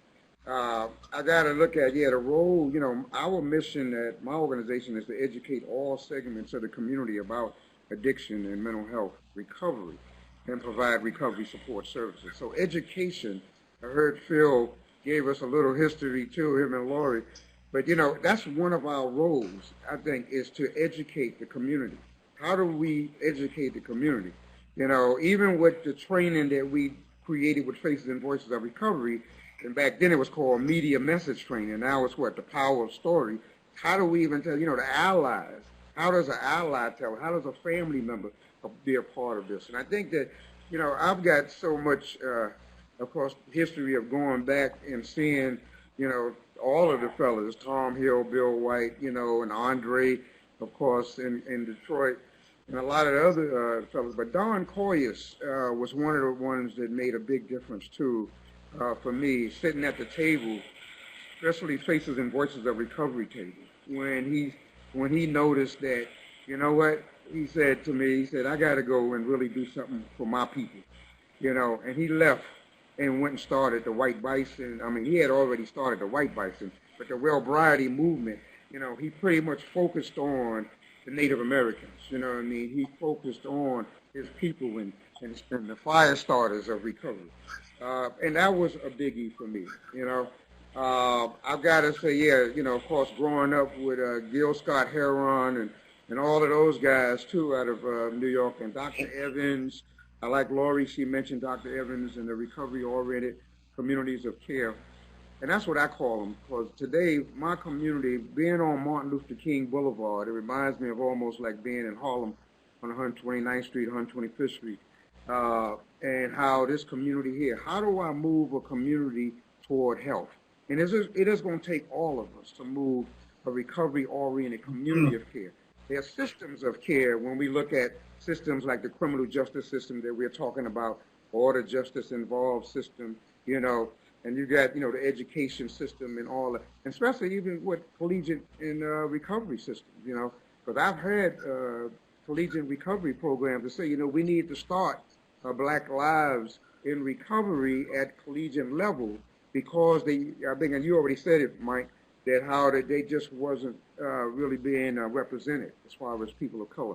I got to look at, the role, our mission at my organization is to educate all segments of the community about addiction and mental health recovery and provide recovery support services. So education, I heard Phil gave us a little history too, him and Lori, but that's one of our roles, I think, is to educate the community. How do we educate the community? Even with the training that we created with Faces and Voices of Recovery, and back then it was called media message training. Now it's the power of story. How do we even tell, the allies? How does an ally tell? How does a family member be a part of this? And I think that, I've got so much, of course, history of going back and seeing, all of the fellas, Tom Hill, Bill White, and Andre, of course, in Detroit, and a lot of the other fellas. But Don Coyus was one of the ones that made a big difference, too, for me, sitting at the table, especially Faces and Voices of Recovery table, when he noticed that, he said to me, I got to go and really do something for my people, and he left and went and started the White Bison. He had already started the White Bison, but the Wellbriety movement, he pretty much focused on the Native Americans, he focused on his people and the fire starters of recovery. And that was a biggie for me, I've got to say, of course, growing up with Gil Scott Heron and all of those guys, too, out of New York, and Dr. Evans. I like Lori, she mentioned Dr. Evans and the recovery-oriented communities of care. And that's what I call them, because today, my community, being on Martin Luther King Boulevard, it reminds me of almost like being in Harlem on 129th Street, 125th Street, and how this community here, how do I move a community toward health? And it is going to take all of us to move a recovery-oriented community of care. There are systems of care when we look at systems like the criminal justice system that we're talking about, or the justice-involved system, and you got, the education system and all that, and especially even with collegiate and recovery systems, because I've had collegiate recovery programs that say, we need to start Black lives in recovery at collegiate level, because I think, and you already said it, Mike, that how they just wasn't really being represented as far as people of color.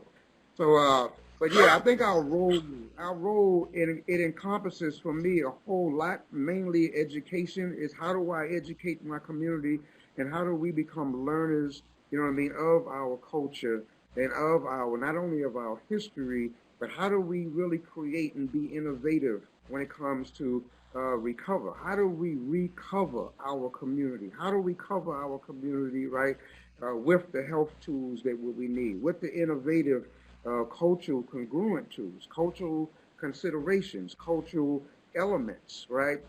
So But yeah, I think our role, it encompasses for me a whole lot. Mainly education is how do I educate my community, and how do we become learners, you know what I mean, of our culture and of our, not only of our history, but how do we really create and be innovative when it comes to recover? How do we recover our community? How do we cover our community, right, with the health tools that we need, with the innovative cultural congruent tools, cultural considerations, cultural elements, right?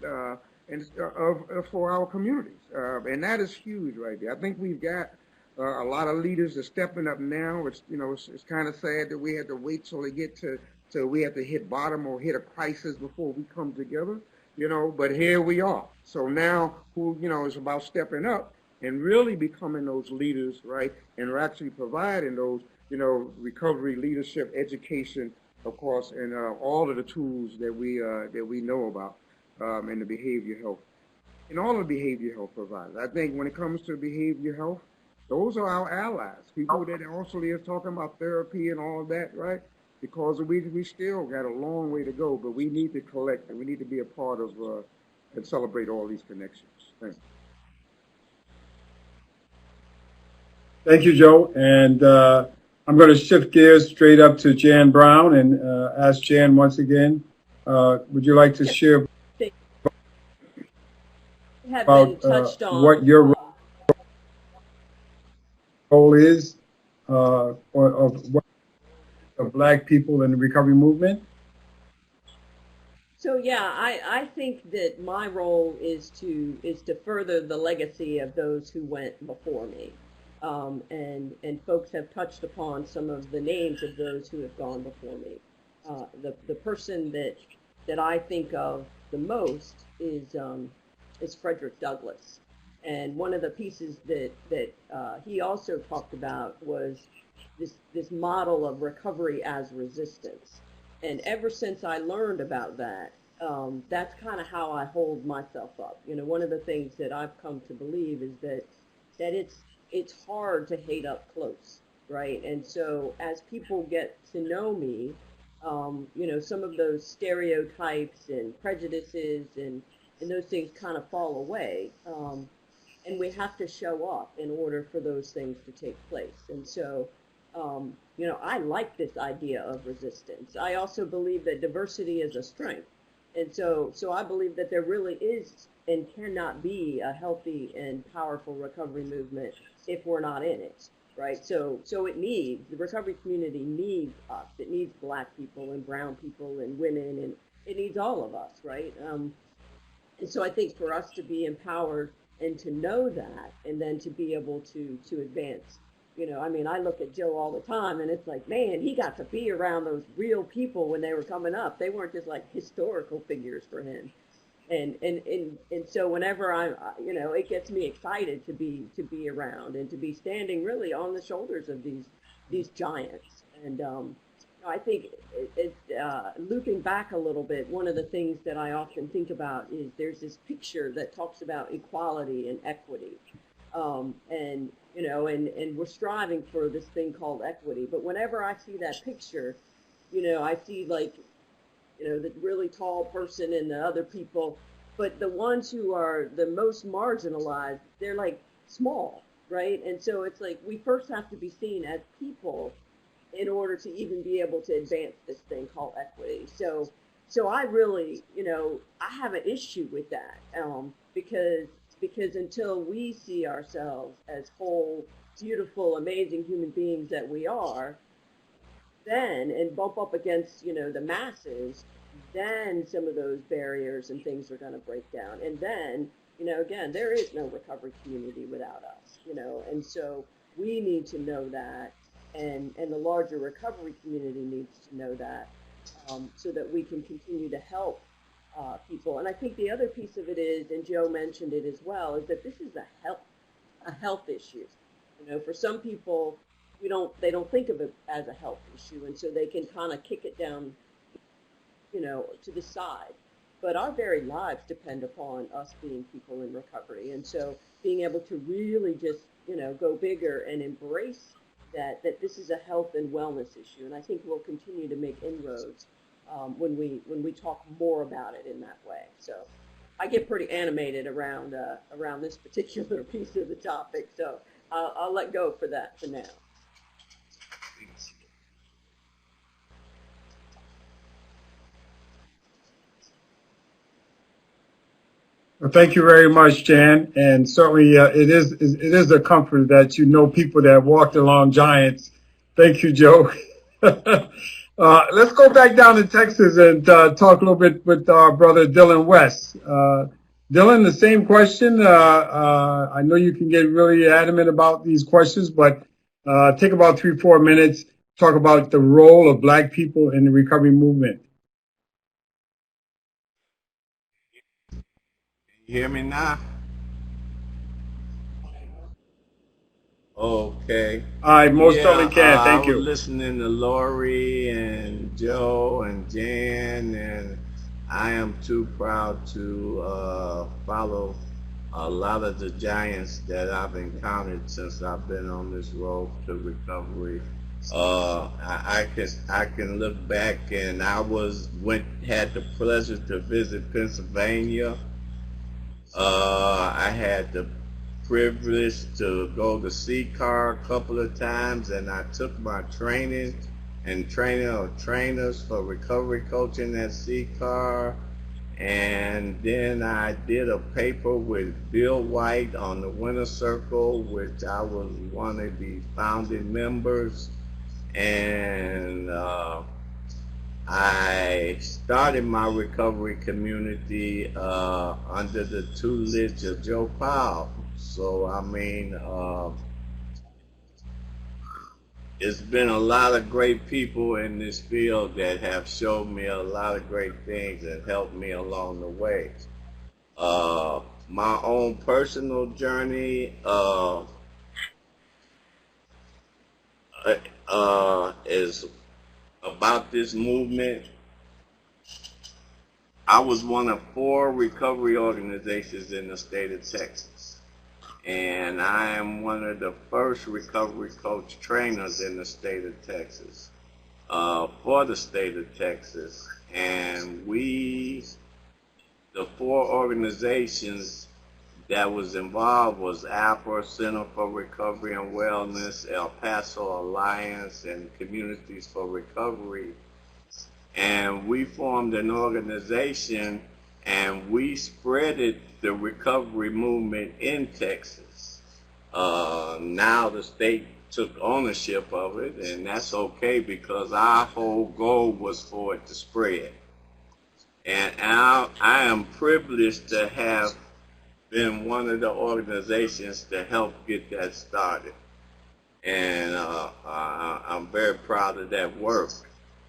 For our communities, and that is huge right there. I think we've got a lot of leaders are stepping up now. It's kind of sad that we had to wait till they get to we have to hit bottom or hit a crisis before we come together, But here we are. So now, it's about stepping up and really becoming those leaders, right? And we're actually providing those, recovery, leadership, education, of course, and all of the tools that we know about, in the behavior health, and all of the behavior health providers. I think when it comes to behavior health, those are our allies. People that also are talking about therapy and all of that, right? Because we still got a long way to go, but we need to collect and we need to be a part of and celebrate all these connections. Thanks. Thank you, Joe. And I'm going to shift gears straight up to Jan Brown and ask Jan once again, would you like to share about what your role is of Black people in the recovery movement? So yeah, I think that my role is to further the legacy of those who went before me. And folks have touched upon some of the names of those who have gone before me. The person that I think of the most is Frederick Douglass. And one of the pieces that he also talked about was this model of recovery as resistance. And ever since I learned about that, that's kind of how I hold myself up. One of the things that I've come to believe is that it's hard to hate up close, right? And so as people get to know me, some of those stereotypes and prejudices and those things kind of fall away. And we have to show up in order for those things to take place. And so, I like this idea of resistance. I also believe that diversity is a strength. And so I believe that there really is and cannot be a healthy and powerful recovery movement if we're not in it, right? So the recovery community needs us. It needs Black people and brown people and women, and it needs all of us, right? And so I think for us to be empowered and to know that, and then to be able to advance. I look at Joe all the time, and it's like, man, he got to be around those real people when they were coming up. They weren't just like historical figures for him. And so whenever it gets me excited to be around and to be standing really on the shoulders of these giants. And I think looping back a little bit, one of the things that I often think about is there's this picture that talks about equality and equity. And we're striving for this thing called equity. But whenever I see that picture, I see the really tall person and the other people, but the ones who are the most marginalized, they're like small, right? And so it's like we first have to be seen as people in order to even be able to advance this thing called equity. So I really, I have an issue with that, because until we see ourselves as whole, beautiful, amazing human beings that we are, then, and bump up against, the masses, then some of those barriers and things are going to break down. And then, again, there is no recovery community without us, and so we need to know that, and the larger recovery community needs to know that, so that we can continue to help people. And I think the other piece of it is, and Joe mentioned it as well, is that this is a health issue. For some people, they don't think of it as a health issue, and so they can kind of kick it down, to the side. But our very lives depend upon us being people in recovery, and so being able to really just, go bigger and embrace that this is a health and wellness issue, and I think we'll continue to make inroads when we talk more about it in that way. So I get pretty animated around this particular piece of the topic, so I'll let go for that for now. Well, thank you very much, Jan. And certainly it is a comfort that you know people that walked along giants. Thank you, Joe. Let's go back down to Texas and talk a little bit with our brother Dylan West. Dylan, the same question. I know you can get really adamant about these questions, but take about 3-4 minutes, talk about the role of Black people in the recovery movement. You hear me now? Okay. I most certainly can. Thank I was you. listening to Lori and Joe and Jan, and I am too proud to follow a lot of the giants that I've encountered since I've been on this road to recovery. I can look back, and I had the pleasure to visit Pennsylvania. I had the privilege to go to CCAR a couple of times, and I took my training and training of trainers for recovery coaching at CCAR. And then I did a paper with Bill White on the Winner Circle, which I was one of the founding members. And I started my recovery community under the tutelage of Joe Powell. So, I mean, it's been a lot of great people in this field that have shown me a lot of great things and helped me along the way. My own personal journey is about this movement. I was one of 4 recovery organizations in the state of Texas. And I am one of the first recovery coach trainers in the state of Texas, for the state of Texas. And the 4 organizations that was involved was AFRA, Center for Recovery and Wellness, El Paso Alliance, and Communities for Recovery. And we formed an organization, and we spreaded the recovery movement in Texas. Now the state took ownership of it, and that's okay because our whole goal was for it to spread. And I am privileged to have been one of the organizations to help get that started. And I'm very proud of that work.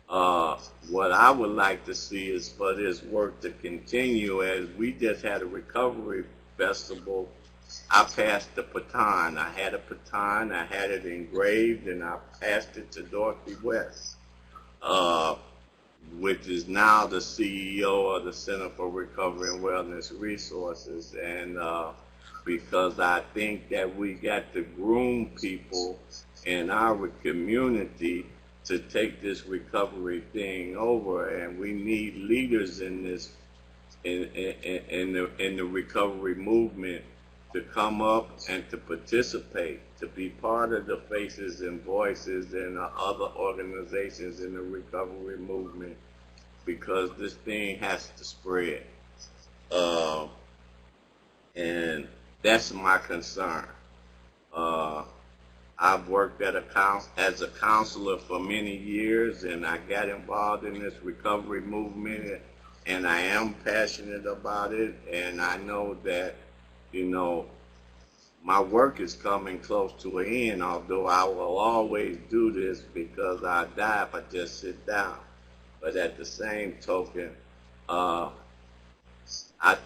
What I would like to see is for this work to continue. As we just had a recovery festival, I passed the baton. I had a baton, I had it engraved, and I passed it to Dorothy West, which is now the CEO of the Center for Recovery and Wellness Resources. And because I think that we got to groom people in our community to take this recovery thing over, and we need leaders in this in the recovery movement to come up and to participate, to be part of the faces and voices and other organizations in the recovery movement, because this thing has to spread. And that's my concern. I've worked as a counselor for many years, and I got involved in this recovery movement, and I am passionate about it, and I know that, you know, my work is coming close to an end, although I will always do this because I die if I just sit down. But at the same token, I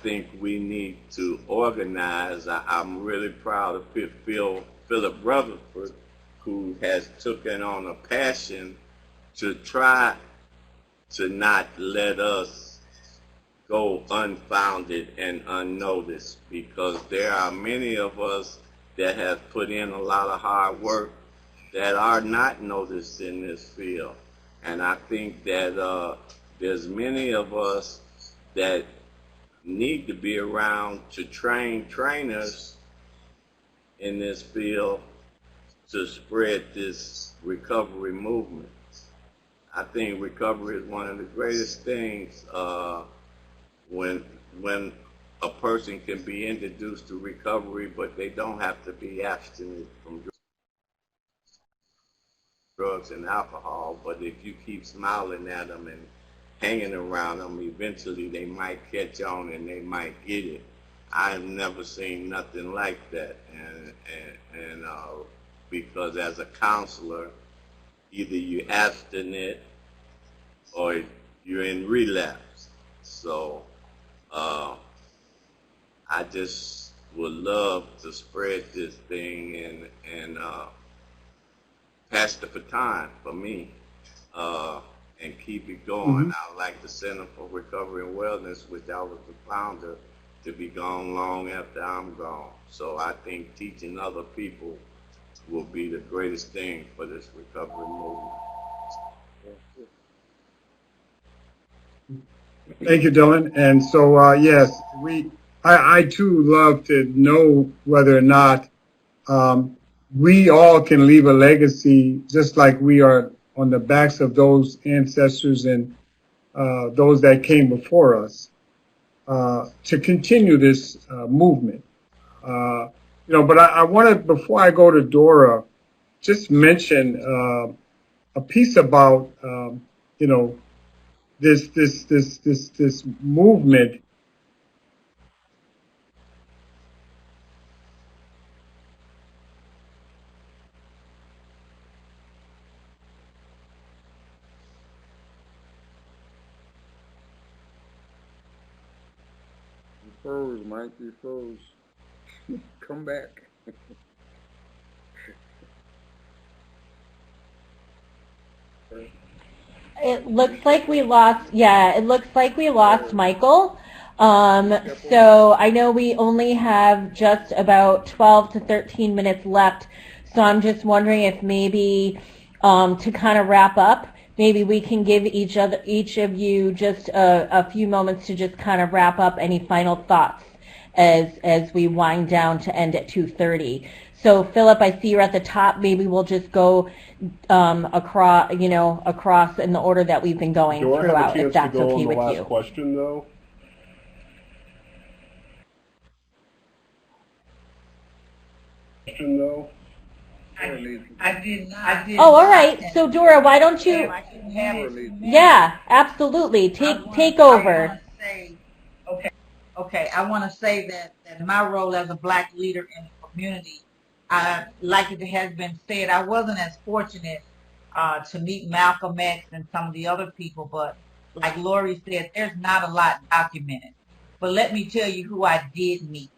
think we need to organize. I'm really proud of Philip Rutherford, who has taken on a passion to try to not let us go unfounded and unnoticed, because there are many of us that have put in a lot of hard work that are not noticed in this field. And I think that there's many of us that need to be around to train trainers in this field to spread this recovery movement. I think recovery is one of the greatest things when a person can be introduced to recovery, but they don't have to be abstinent from drugs and alcohol. But if you keep smiling at them and hanging around them, eventually they might catch on and they might get it. I've never seen nothing like that, and because as a counselor, either you abstinent or you're in relapse. So I just would love to spread this thing and pass the baton for me and keep it going. I like the Center for Recovery and Wellness, which I was the founder, to be gone long after I'm gone. So I think teaching other people will be the greatest thing for this recovery movement. Thank you, Dylan. And so, yes, I too love to know whether or not we all can leave a legacy, just like we are on the backs of those ancestors and those that came before us, to continue this movement. But I want to, before I go to Dora, just mention a piece about this movement. You froze, Mike. You froze. Come back. It looks like we lost, it looks like we lost Michael. So I know we only have just about 12 to 13 minutes left. So I'm just wondering if maybe to kind of wrap up, maybe we can give each of you just a few moments to just kind of wrap up any final thoughts as we wind down to end at 2:30. So Philip, I see you're at the top. Maybe we'll just go across in the order that we've been going throughout, if that's okay with you. Last question, though. I did not. Oh, all right. So Dora, why don't you? Yeah, absolutely. Take over. Okay. I want to say that my role as a Black leader in the community, like it has been said, I wasn't as fortunate to meet Malcolm X and some of the other people, but like Lori said, there's not a lot documented. But let me tell you who I did meet.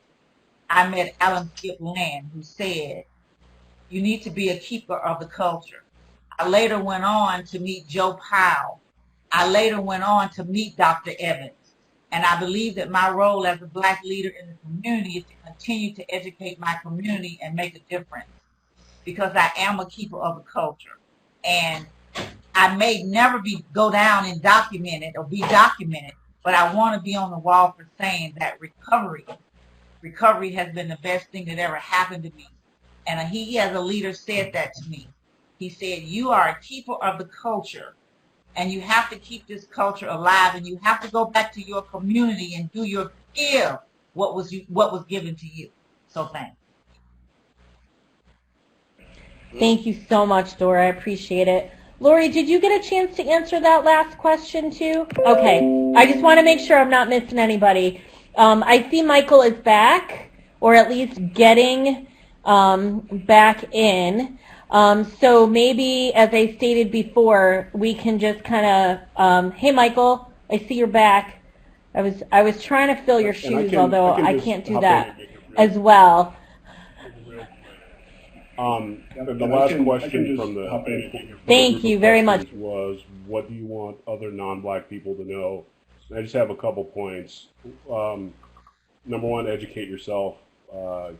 I met Alan Skip Land, who said, "You need to be a keeper of the culture." I later went on to meet Joe Powell. I later went on to meet Dr. Evans. And I believe that my role as a Black leader in the community is to continue to educate my community and make a difference, because I am a keeper of the culture. And I may never go down and document it or be documented, but I want to be on the wall for saying that recovery has been the best thing that ever happened to me. And he, as a leader, said that to me. He said, "You are a keeper of the culture, and you have to keep this culture alive, and you have to go back to your community and give what was given to you." So thanks. Thank you so much, Dora. I appreciate it. Lori, did you get a chance to answer that last question too? Okay. I just want to make sure I'm not missing anybody. I see Michael is back, or at least getting back in. So maybe, as I stated before, we can just kind of, hey Michael, I see you're back. I was trying to fill your shoes, although I can't do that as well. The last question from the Thank you very much was, what do you want other non-Black people to know? I just have a couple points. Number one, educate yourself.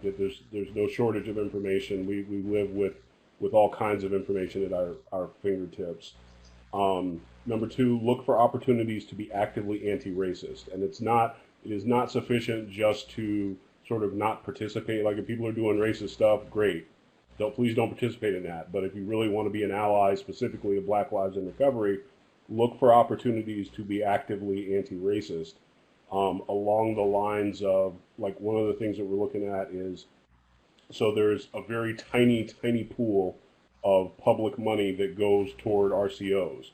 There's no shortage of information. We live with with all kinds of information at our fingertips. Number two, look for opportunities to be actively anti-racist. And it is not sufficient just to sort of not participate. Like if people are doing racist stuff, great. Please don't participate in that. But if you really want to be an ally specifically of Black Lives in Recovery, look for opportunities to be actively anti-racist. Along the lines of, like, one of the things that we're looking at is, so there's a very tiny pool of public money that goes toward RCOs.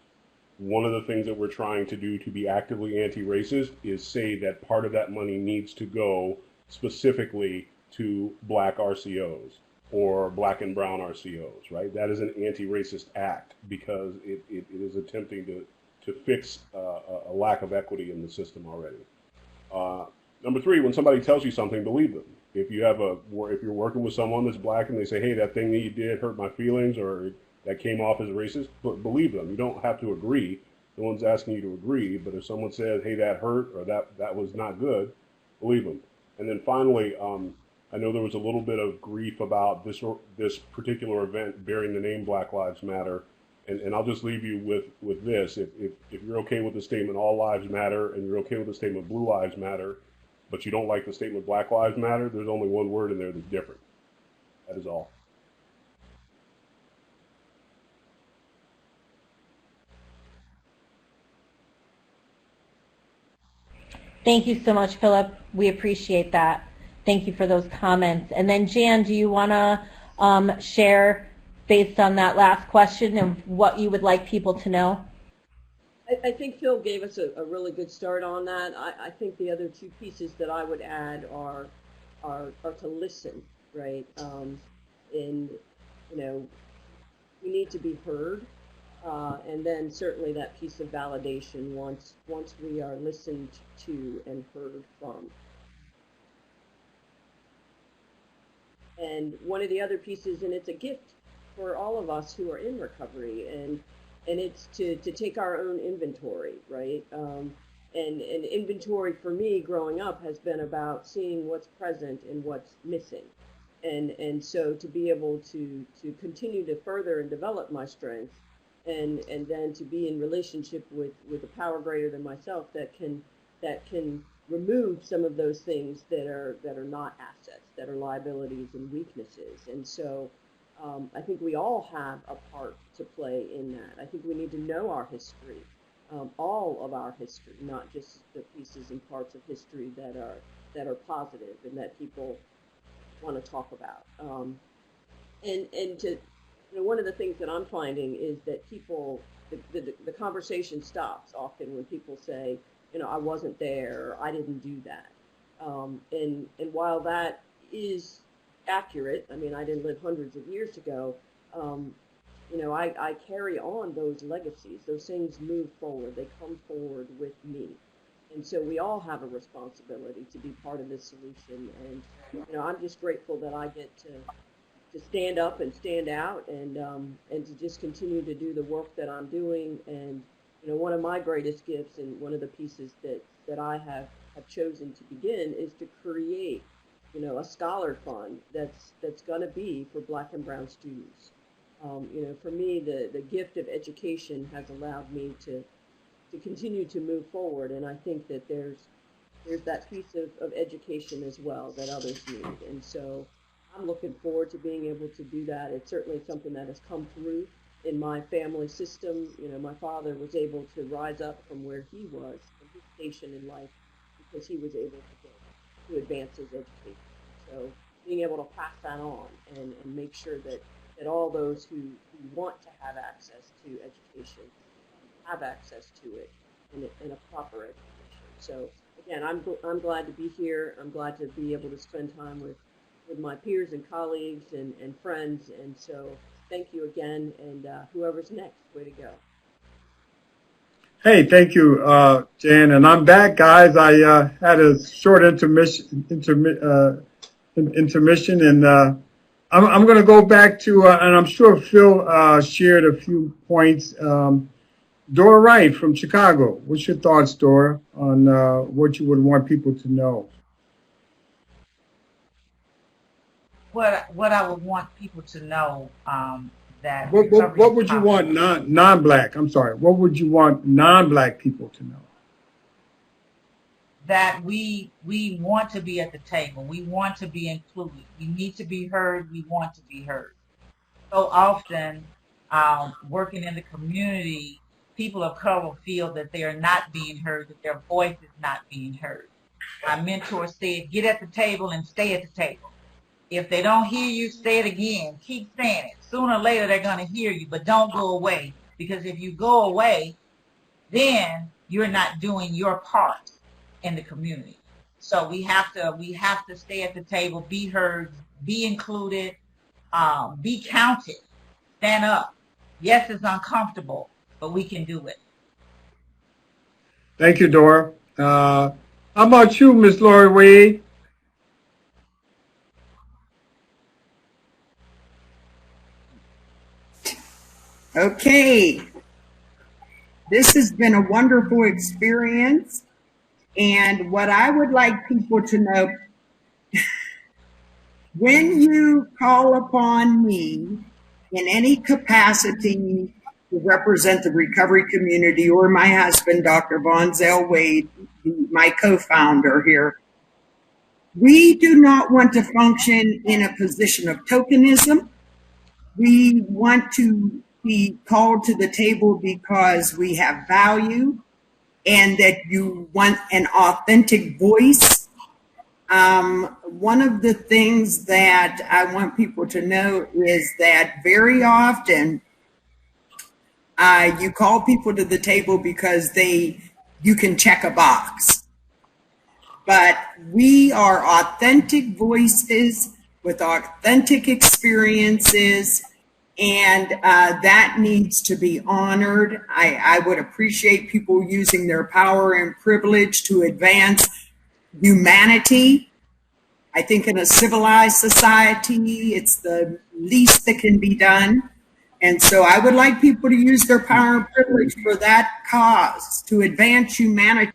One of the things that we're trying to do to be actively anti-racist is say that part of that money needs to go specifically to Black RCOs or Black and brown RCOs, right? That is an anti-racist act because it is attempting to fix a lack of equity in the system already. Number three, when somebody tells you something, believe them. If you're working with someone that's Black and they say, hey, that thing that you did hurt my feelings or that came off as racist, but believe them. You don't have to agree. No one's asking you to agree, but if someone says, hey, that hurt or that was not good, believe them. And then finally, I know there was a little bit of grief about this particular event bearing the name Black Lives Matter. And I'll just leave you with this. If you're okay with the statement all lives matter and you're okay with the statement blue lives matter, but you don't like the statement Black Lives Matter, there's only one word in there that's different. That is all. Thank you so much, Philip. We appreciate that. Thank you for those comments. And then Jan, do you want to share based on that last question of what you would like people to know? I think Phil gave us a really good start on that. I think the other two pieces that I would add are to listen, right? And, we need to be heard. And then certainly that piece of validation once we are listened to and heard from. And one of the other pieces, and it's a gift for all of us who are in recovery, and it's to take our own inventory, right? And inventory for me growing up has been about seeing what's present and what's missing. And so to be able to continue to further and develop my strengths and then to be in relationship with a power greater than myself that can remove some of those things that are not assets, that are liabilities and weaknesses. And so I think we all have a part to play in that. I think we need to know our history, all of our history, not just the pieces and parts of history that are positive and that people want to talk about. And to one of the things that I'm finding is that people, the conversation stops often when people say, I wasn't there, or I didn't do that. And while that is accurate, I mean, I didn't live hundreds of years ago, I carry on those legacies. Those things move forward. They come forward with me. And so we all have a responsibility to be part of this solution. And, I'm just grateful that I get to stand up and stand out and to just continue to do the work that I'm doing. And, one of my greatest gifts and one of the pieces that I have chosen to begin is to create, a scholar fund that's going to be for Black and brown students. For me, the gift of education has allowed me to continue to move forward. And I think that there's that piece of education as well that others need. And so I'm looking forward to being able to do that. It's certainly something that has come through in my family system. My father was able to rise up from where he was, from his station in life, because he was able to advance his education. So being able to pass that on and make sure that all those who want to have access to education have access to it in a proper education. So again, I'm glad to be here. I'm glad to be able to spend time with my peers and colleagues and friends. And so thank you again. And whoever's next, way to go. Hey, thank you, Jan. And I'm back, guys. I had a short intermission, and I'm going to go back to, and I'm sure Phil shared a few points. Dora Wright from Chicago. What's your thoughts, Dora, on what you would want people to know? what I would want people to know, that What, recovery what is would you possible. want non-black? I'm sorry. What would you want non-black people to know? That we want to be at the table. We want to be included. We need to be heard. We want to be heard. So often, working in the community, people of color feel that they are not being heard, that their voice is not being heard. My mentor said, get at the table and stay at the table. If they don't hear you, say it again. Keep saying it. Sooner or later, they're going to hear you, but don't go away. Because if you go away, then you're not doing your part in the community. So we have to stay at the table, be heard, be included, be counted, stand up. Yes, it's uncomfortable, but we can do it. Thank you, Dora. How about you, Miss Lori Wade? Okay. This has been a wonderful experience. And what I would like people to know, when you call upon me in any capacity to represent the recovery community, or my husband, Dr. Von Zell Wade, my co-founder here, we do not want to function in a position of tokenism. We want to be called to the table because we have value and that you want an authentic voice. One of the things that I want people to know is that very often you call people to the table because you can check a box. But we are authentic voices with authentic experiences, and that needs to be honored. I would appreciate people using their power and privilege to advance humanity. I think in a civilized society, it's the least that can be done. And so I would like people to use their power and privilege for that cause, to advance humanity.